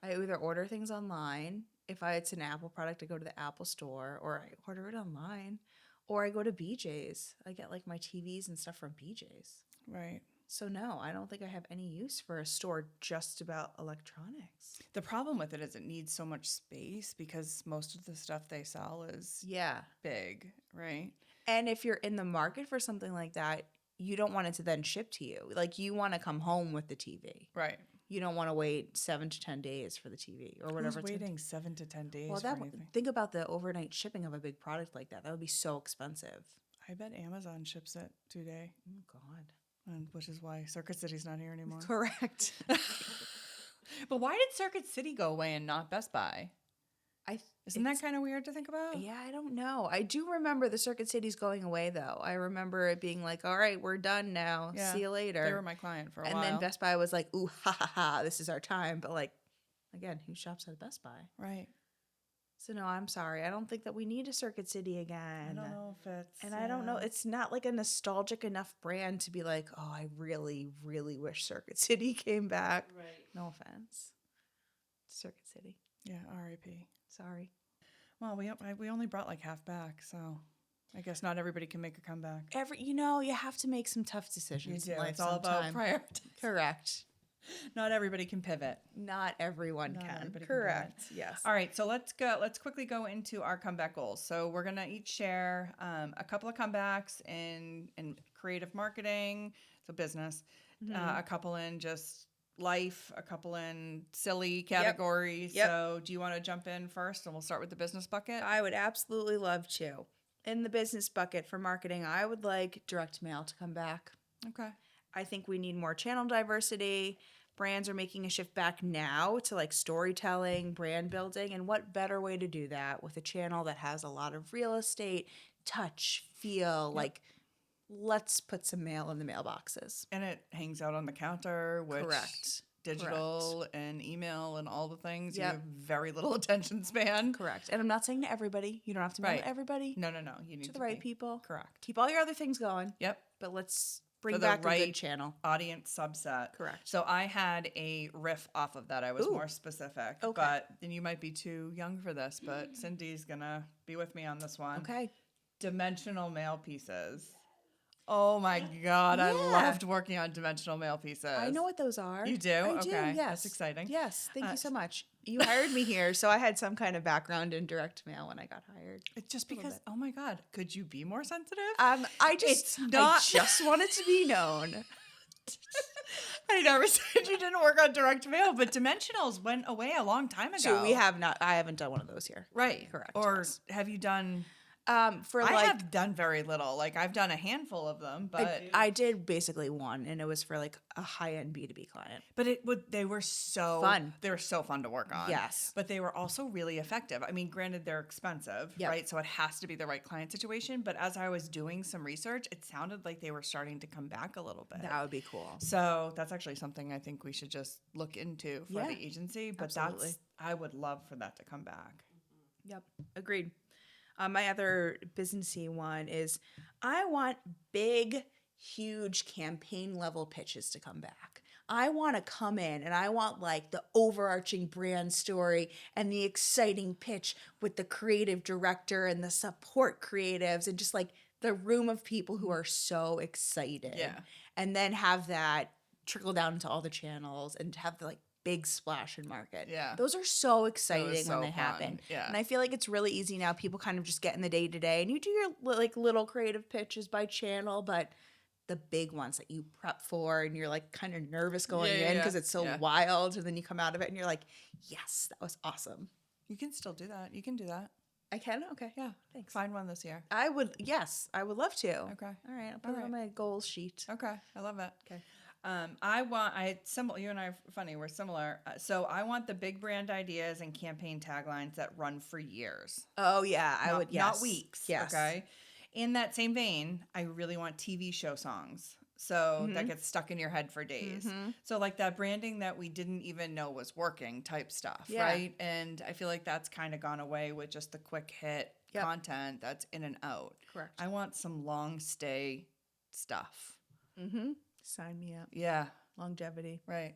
I either order things online. If it's an Apple product, I go to the Apple store, or I order it online, or I go to BJ's. I get like my TVs and stuff from BJ's. Right. So no, I don't think I have any use for a store just about electronics. The problem with it is it needs so much space because most of the stuff they sell is Yeah. big, right? And if you're in the market for something like that, you don't want it to then ship to you. Like you want to come home with the TV. Right. You don't want to wait 7 to 10 days for the TV or whatever. Who's it's gonna waiting 7 to 10 days Well, for anything? think about the overnight shipping of a big product like that. That would be so expensive. I bet Amazon ships it today, Oh God. and which is why Circuit City's not here anymore. Correct. But why did Circuit City go away and not Best Buy? Isn't that it's- kind of weird to think about? Yeah, I don't know. I do remember the Circuit City's going away though. I remember it being like, "All right, we're done now. Yeah, See you later." They were my client for a and while. then Best Buy was like, "Ooh, ha ha ha! This is our time." But like, again, who shops at Best Buy? Right. So no, I'm sorry. I don't think that we need a Circuit City I again. don't know if it's. And I don't know. It's not like a nostalgic enough brand to be like, "Oh, I really, really wish Circuit City came back." Right. No offense, Circuit City. Yeah, R.I.P. Sorry. Well, we only brought like half back, so I guess not everybody can make a comeback. You have to make some tough decisions. In life It's all about sometime. priority. Correct. Not everybody can pivot. Not everyone Not can. everybody can do it. Correct. Yes. All right, so let's quickly go into our comeback goals. So we're gonna each share a couple of comebacks in creative marketing, so business, a couple in just life, a couple in silly categories. Yep. So do you want to jump in first, and we'll start with the business bucket? I would absolutely love to. In the business bucket for marketing, I would like direct mail to come back. Okay. I think we need more channel diversity. Brands are making a shift back now to like storytelling, brand building, and what better way to do that with a channel that has a lot of real estate, touch, feel, like let's put some mail in the mailboxes. And it hangs out on the counter, which Correct. digital and email and all the things. Yep. You have very little attention span. Correct. And I'm not saying to everybody. You don't have to mail Right. to everybody. No. You need To the right be. people. Correct. Keep all your other things going, Yep. but let's bring For the back a right good channel. audience subset. Correct. So I had a riff off of that. I was Ooh. more specific. Okay. But and you might be too young for this, but Cindy's gonna be with me on this one. Okay. Dimensional mail pieces. Oh my God. I Yeah. loved working on dimensional mail pieces. I know what those are. You do? I do, Okay. yes. That's exciting. Yes. Thank you so much. You hired me here, so I had some kind of background in direct mail when I got hired. It's just little because, bit. oh my God, could you be more sensitive? It's not- I just want it to be known. I never said you didn't work on direct mail, but dimensionals went away a long time ago. So we have not. I haven't done one of those here. Right. Correct, Or yes. have you done? For I like have done very little. Like I've done a handful of them, but I did basically one, and it was for like a high end B2B client. they were so Fun. They were so fun to work on. Yes. But they were also really effective. I mean, granted, they're expensive, Yep. right? So it has to be the right client situation. But as I was doing some research, it sounded like they were starting to come back a little bit. That would be cool. So that's actually something I think we should just look into for Yeah, the agency. But absolutely. I would love for that to come back. Yep. Agreed. My other businessy one is I want big, huge campaign level pitches to come back. I want to come in and I want like the overarching brand story and the exciting pitch with the creative director and the support creatives and just like the room of people who are so excited. Yeah. And then have that trickle down into all the channels and have the like big splash in market. Yeah. Those are so exciting so when they fun. happen. Yeah. And I feel like it's really easy now. People kind of just get in the day to day and you do your like little creative pitches by channel, but the big ones that you prep for and you're like kind of nervous going in because it's so wild, and then you come out of it and you're like, yes, that was awesome. You can still do that. You can do that. I can? Okay. Yeah. Thanks. Find one this year. I would love to. Okay. All right. I'll put it right. on my goals sheet. Okay. I love it. Okay. You and I are funny. We're similar. So I want the big brand ideas and campaign taglines that run for years. Oh yeah, I would. Yes. Not weeks. Yes. Okay. In that same vein, I really want TV show songs. So that gets stuck in your head for days. So like that branding that we didn't even know was working type stuff, Yeah. right? And I feel like that's kind of gone away with just the quick hit content that's in and out. Correct. I want some long stay stuff. Sign me up. Yeah. Longevity. Right.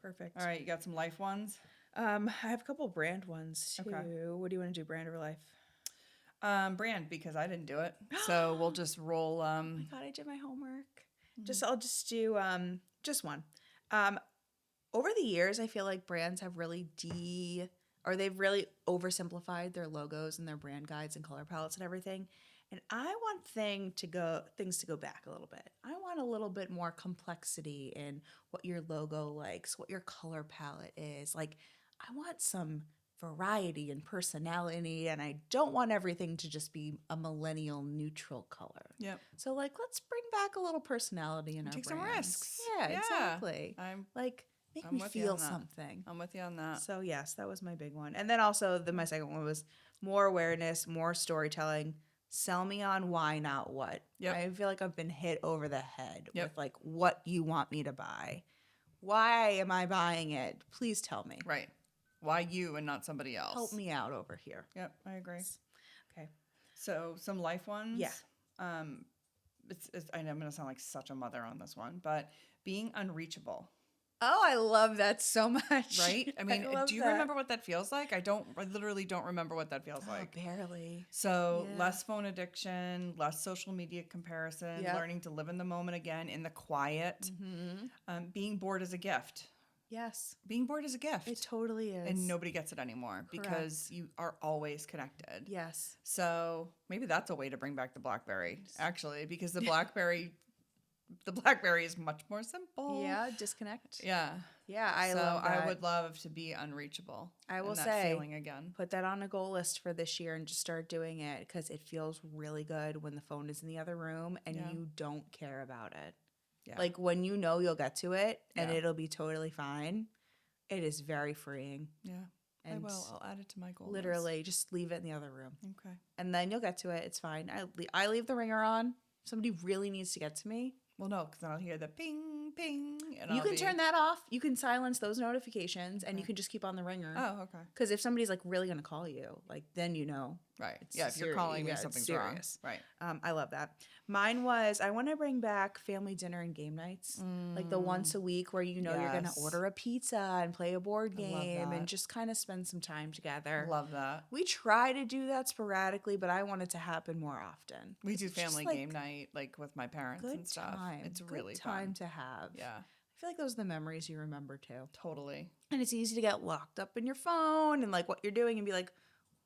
Perfect. All right. You got some life ones? I have a couple brand ones too. Okay. What do you want to do, brand or life? Brand, because I didn't do it. So we'll just roll. Oh my god, I did my homework. I'll just do just one. Over the years, I feel like brands have really they've really oversimplified their logos and their brand guides and color palettes and everything. And I want things to go back a little bit. I want a little bit more complexity in what your logo likes, what your color palette is. Like, I want some variety and personality, and I don't want everything to just be a millennial neutral color. Yep. So, like, let's bring back a little personality in our Take some brands. risks. Yeah, Yeah. exactly. I'm Make I'm me with you feel on that. something. I'm with you on that. So yes, that was my big one. And then also my second one was more awareness, more storytelling. Sell me on why, not what. Yep. I feel like I've been hit over the head Yep. with like what you want me to buy. Why am I buying it? Please tell me. Right. Why you and not somebody else? Help me out over here. Yep, I agree. Okay. So some life ones. Yeah. I know I'm going to sound like such a mother on this one, but being unreachable. Oh, I love that so much. Right? I mean, love do you that. remember what that feels like? I literally don't remember what that feels Oh, like. barely. So Yeah. less phone addiction, less social media comparison, Yep. learning to live in the moment again, in the quiet. Mm-hmm. Being bored is a gift. Yes, Being bored is a gift. it totally is. And nobody gets it anymore because you are always connected. Yes. So maybe that's a way to bring back the BlackBerry, actually, because the BlackBerry is much more simple. Yeah, disconnect. Yeah. Yeah, I so love that. I would love to be unreachable. I will and that say, feeling again. put that on a goal list for this year and just start doing it because it feels really good when the phone is in the other room and Yeah. you don't care about it. Yeah. Like when you know you'll get to it and Yeah. it'll be totally fine, it is very freeing. Yeah. And I will. I'll add it to my goal literally just leave it in the other room. list. Okay. And then you'll get to it. It's fine. I leave the ringer on. Somebody really needs to get to me. Well, no, because then I'll hear the ping, ping. And You I'll can be, turn that off. You can silence those notifications and you Okay. can just keep on the ringer. Oh, okay. Because if somebody's like really going to call you, like then you know. Right. It's Yeah, if you're seri- calling me, yeah, it's something's serious. wrong. Right. I love that. Mine was I want to bring back family dinner and game nights, like the once a week where you know you're gonna Yes. order a pizza and play a board I love game that. and just kind of spend some time together. Love that. We try to do that sporadically, but I want it to happen more often. We do It's just, family like, game night, like with my parents Good and stuff. time. It's Good really time fun. to have. Yeah, I feel like those are the memories you remember too. totally. And it's easy to get locked up in your phone and like what you're doing and be like,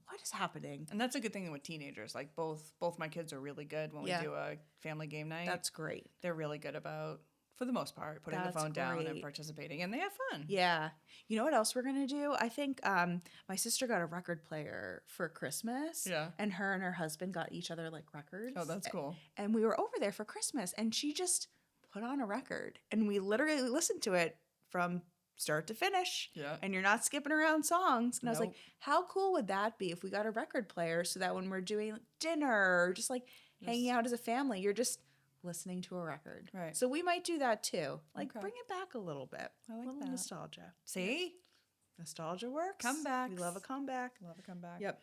what is happening? And that's a good thing with teenagers. Like both my kids are really good when Yeah. we do a family game night. That's great. They're really good about, for the most part, putting the That's phone down and great. participating, and they have fun. Yeah. You know what else we're going to do? I think my sister got a record player for Christmas. Yeah. And her husband got each other like records. Oh, that's cool. And we were over there for Christmas and she just put on a record and we literally listened to it from start to finish. Yeah. And you're not skipping around songs. And I was like, Nope. how cool would that be if we got a record player so that when we're doing dinner or just like hanging Just- out as a family, you're just listening to a record. Right. So we might do that too. Like Okay. bring it back a little bit. I a like little that. nostalgia. See? Nostalgia works. Comebacks. We love a comeback. Love a comeback. Yep.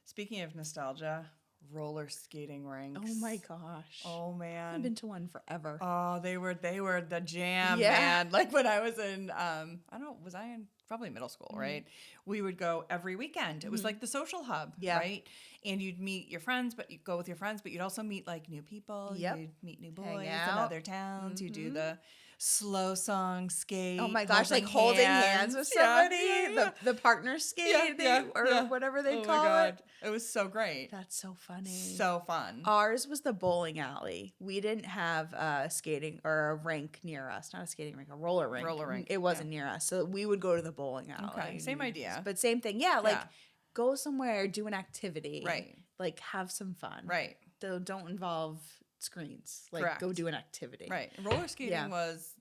Speaking of nostalgia, roller skating rinks. Oh my gosh. Oh I man. haven't been to one forever. Oh, they were the jam, Yeah. man. Like when I was in I don't know, was I in probably middle school, Mm-hmm. right? We would go every weekend. It was like the social hub, Yeah. right? And you'd meet your friends, but you'd go with your friends, but you'd also meet like new people. Yep. You'd meet new Hang boys in out. other towns. You do the slow song skate. Oh my gosh, like holding hands with somebody, Yeah, yeah, the partner skate or whatever they oh call my God. it. It was so great. That's so funny. So fun. Ours was the bowling alley. We didn't have a skating or a rink near us. Not a skating rink, a roller rink. Roller rink, It wasn't near us. So we would go to the bowling alley. Okay, same idea. But same thing. Yeah, like Yeah. go somewhere, do an activity. Right. Like have some fun. Right. Don't involve screens. Like Correct. go do an activity. Right. And roller skating Yeah. was,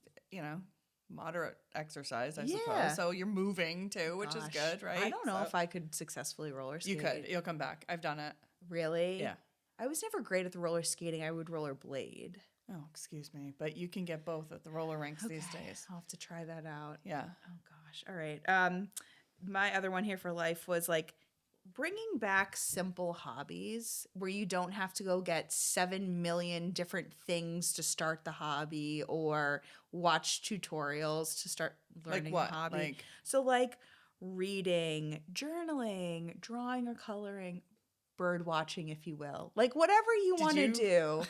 moderate exercise, I Yeah. suppose. So you're moving too, which is Gosh, good, right? I don't know So- if I could successfully roller skate. You could. You'll come back. I've done it. Really? Yeah. I was never great at the roller skating. I would roller blade. Oh, excuse me. But you can get both at the roller rinks these Okay, days. I'll have to try that out. Yeah. Oh gosh. All right. My other one here for life was like bringing back simple hobbies where you don't have to go get 7 million different things to start the hobby or watch tutorials to start learning Like what? a hobby. Like, So like reading, journaling, drawing or coloring, bird watching, if you will. Like whatever you Did want to you- do.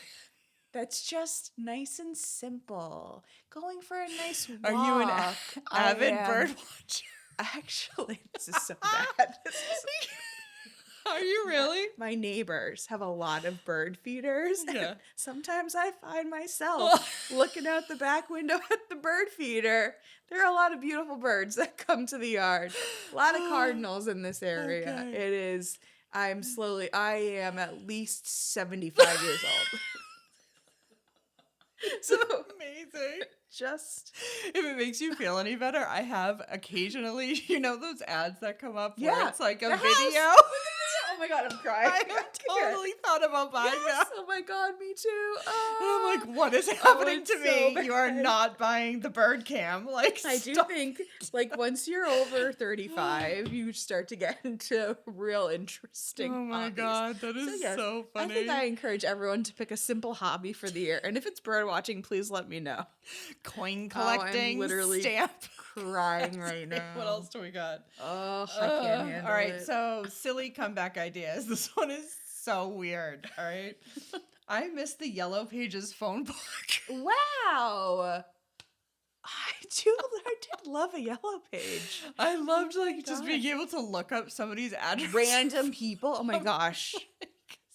That's just nice and simple. Going for a nice walk. are you an I avid am. bird watcher? Actually, this is so bad. Are you really? My neighbors have a lot of bird feeders. and Yeah. sometimes I find myself looking out the back window at the bird feeder. There are a lot of beautiful birds that come to the yard. A lot of cardinals in this area. Okay. It is. I am at least 75 years old. So Amazing. just If it makes you feel any better, I have occasionally, those ads that come up where Yeah, it's like a the house. video. Oh Oh my god, I'm crying. I totally thought about buying that. Oh my god, me too. And I'm like, what is happening it's to me? so You are bad. not buying the bird cam. Like, I do stop. think, like, once you're over 35, you start to get into real interesting Oh my hobbies. god, that is yes, so I funny. think I encourage everyone to pick a simple hobby for the year. And if it's bird watching, please let me know. Coin Oh, I'm collecting, literally stamp. crying right now. What else do we got? Oh, I can't handle all right, it. so silly comeback ideas. This one is so weird. All right. I missed the Yellow Pages phone book. Wow. I did love a yellow page. I loved like just gosh. being able to look up somebody's address. Random people. Oh my gosh.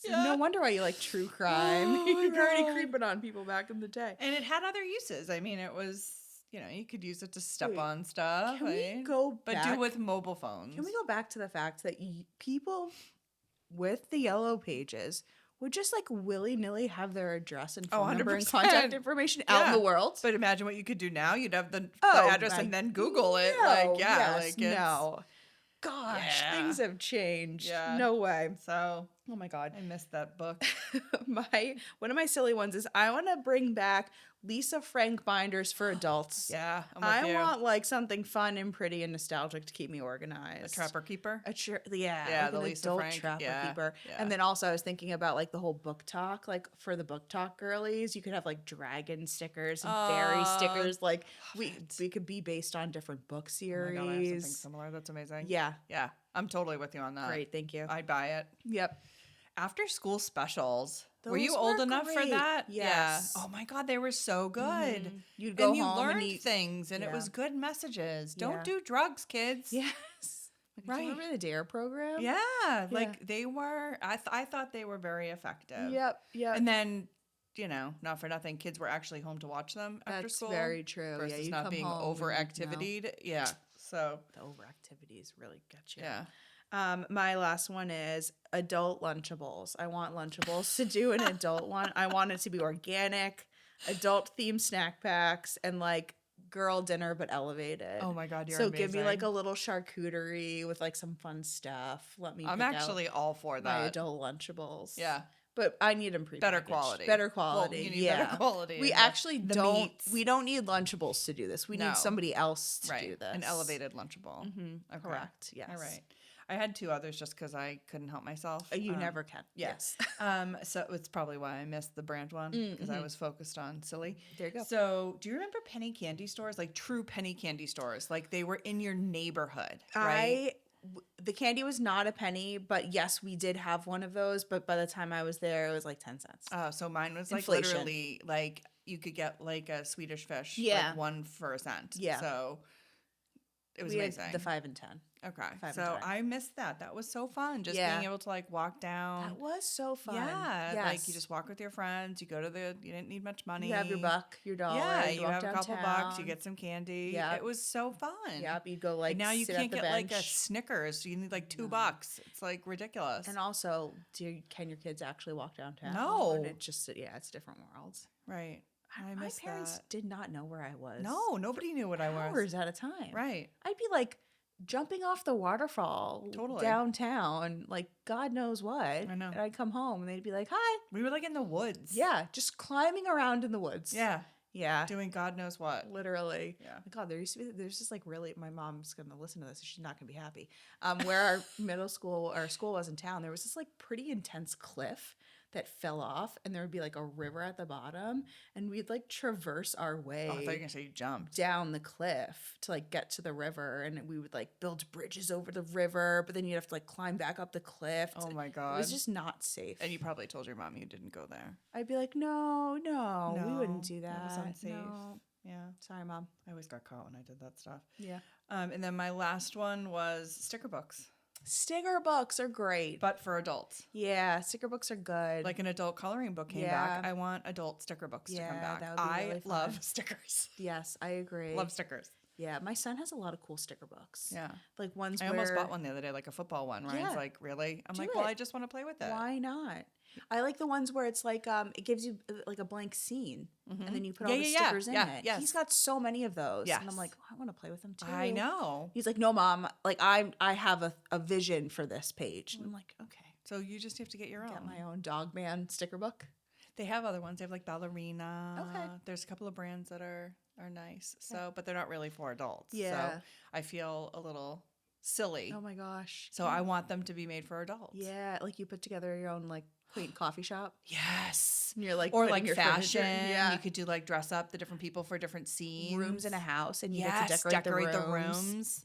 Yeah. No wonder why you like true crime. Oh my You were already God. creeping on people back in the day. And it had other uses. I mean, it was, you could use it to step Wait, on stuff. Can we right? go But back? do it with mobile phones. Can we go back to the fact that people with the yellow pages would just like willy-nilly have their address and phone number and 100%. contact information out in Yeah. the world? But imagine what you could do now. You'd have the Oh address my- and then Google it. No, Like, yeah, yes, like it's, no. Gosh, Yeah. things have changed. Yeah. No way. So Oh my god. I missed that book. One of my silly ones is I want to bring back Lisa Frank binders for adults. Yeah, I'm with I you. want like something fun and pretty and nostalgic to keep me organized. A Trapper Keeper. Yeah, like the an Lisa adult Frank, Trapper yeah, Keeper. yeah. And then also I was thinking about like the whole book talk, like for the book talk girlies, you could have like dragon stickers and fairy stickers. Like we could be based on different book Oh my God, I have something series. similar. That's amazing. Yeah, Yeah, I'm totally with you on that. great, thank you. I'd buy it. Yep. After school specials. Were you Those old were enough for great. that? Yes. Yeah. Oh my God, they were so good. Mhm. You'd go And you home learned and eat. things, and it Yeah. was good messages. Don't Yeah. do drugs, kids. Yes. Like, do Right. you remember the DARE program? Yeah, like they were. I thought they were very effective. Yep. Yep. And then, not for nothing, kids were actually home to watch them after That's school. very true. Versus Yeah, you not come being home and, over no. activitied. Yeah. So The overactivities really get you. yeah. My last one is adult Lunchables. I want Lunchables to do an adult one. I want it to be organic, adult themed snack packs, and like girl dinner but elevated. Oh my God, you're so amazing. give me like a little charcuterie with like some fun stuff. Let me. I'm pick out actually all for my that. adult Lunchables. Yeah. But I need them prepackaged. Better quality. Better quality. Well, you need yeah. better quality. We and actually the don't. meats. We don't need Lunchables to do this. We No. need somebody else to right. do this. An elevated Lunchable. Mm-hmm. Okay. Correct. Yes. All right. I had two others just because I couldn't help myself. You never can. yes. Yes. So it's probably why I missed the brand one because I was focused on silly. There you go. So do you remember penny candy stores? Like true penny candy stores? Like they were in your neighborhood, right? The candy was not a penny, but yes, we did have one of those. But by the time I was there, it was like 10 cents. So mine was like Inflation. literally like you could get like a Swedish fish, Yeah. like one for a cent. Yeah. So it was we had amazing. the 5 and 10. Okay. 5 and So 10. I missed that. That was so fun. Just Yeah. being able to like walk down. That was so fun. Yeah. Yes. Like you just walk with your friends. You go to you didn't need much money. You have your buck, your dollar. Yeah. you You walk have a couple bucks. You downtown. get some candy. Yeah. It was so fun. Yep, you go like And now you sit can't at the get like a bench. Snickers. You need like $2. No. It's like ridiculous. And also, can your kids actually walk downtown? No. And it's just, yeah, it's a different world. right. I My miss parents that. did not know where I was. No, nobody knew what I was. Hours at a time. Right. I'd be like jumping off the waterfall Totally. downtown, like God knows what. I know. And I'd come home and they'd be like, "Hi." We were like in the woods. Yeah, just climbing around in the woods. Yeah. Yeah. Doing God knows what. Literally. Yeah. My God, there's just like really, my mom's going to listen to this and she's not going to be happy. Where our our school was in town, there was this like pretty intense cliff that fell off and there would be like a river at the bottom and we'd like traverse our way Oh, I thought you were going to say you jumped. down the cliff to like get to the river and we would like build bridges over the river, but then you'd have to like climb back up the cliff. Oh my God. It was just not safe. And you probably told your mom you didn't go there. I'd be like, no, we wouldn't do that that. was unsafe. No. Yeah. Sorry, Mom. I always got caught when I did that stuff. Yeah. And then my last one was sticker books, Sticker books are great. but for adults. Yeah, sticker books are good. Like an adult coloring book came back. I want adult sticker books to come Yeah, back. that would be I really love fun. stickers. Yes, I agree. Love stickers. Yeah, my son has a lot of cool sticker books. Yeah. Like ones I where almost bought one the other day, like a football one. Ryan's Yeah. like, really? I'm Do like, well, it. I just want to play with it. Why not? I like the ones where it's like it gives you like a blank scene and then you put all the stickers in it. Yes. He's got so many of those. And I'm Yes. like, I want to play with them too. I know. He's like, no, Mom, like I have a vision for this page. And I'm like, okay. So you just have to get your own. Get my own dog man sticker book. They have other ones. They have like ballerina. Okay. There's a couple of brands that are nice. So, but they're not really for adults. Yeah. So I feel a little silly. Oh my gosh. So I want them to be made for adults. Yeah, like you put together your own like quaint coffee shop. Yes. And you're like Or putting like your fashion. furniture- Yeah. You could do like dress up the different people for different scenes. Rooms in a house, and you Yes. get to decorate the rooms.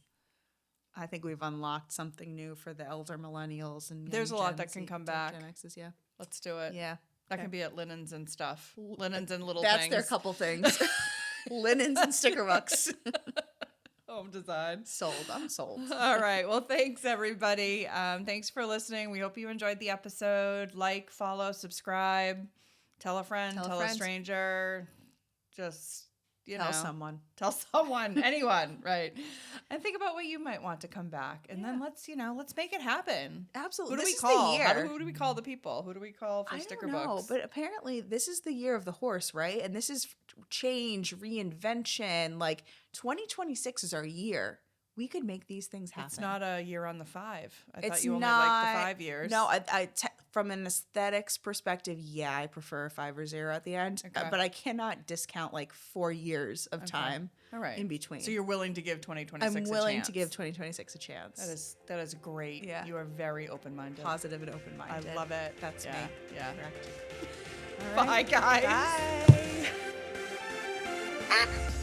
I think we've unlocked something new for the elder millennials and There's young a lot Gen that can Z- come Gen back. X's, yeah. Let's do it. Yeah. That Okay. can be at linens and stuff. Linens and little That's things. their couple things. Linens and sticker books. Home design. Sold. I'm sold. All right. Well, thanks everybody. Thanks for listening. We hope you enjoyed the episode. Like, follow, subscribe, tell a friend, Tell a tell a friend. stranger. Just Tell someone. Tell someone, anyone, right? And think about what you might want to come back, and then let's make it happen. Absolutely. Who do This we is call? the year. Who do we call the people? Who do we call for I sticker don't know, books? but apparently this is the year of the horse, right? And this is change, reinvention. Like 2026 is our year. We could make these things happen. It's not a year on the 5. I It's thought you only not, liked the 5 years. No, from an aesthetics perspective, yeah, I prefer a 5 or 0 at the end. Okay. But I cannot discount like 4 years of time All right. in between. So you're willing to give 2026 I'm a willing chance. to give 2026 a chance. That is great. Yeah. You are very open-minded. Positive and open-minded. I love it. That's Yeah, me. yeah. Correct. Bye, guys. Bye.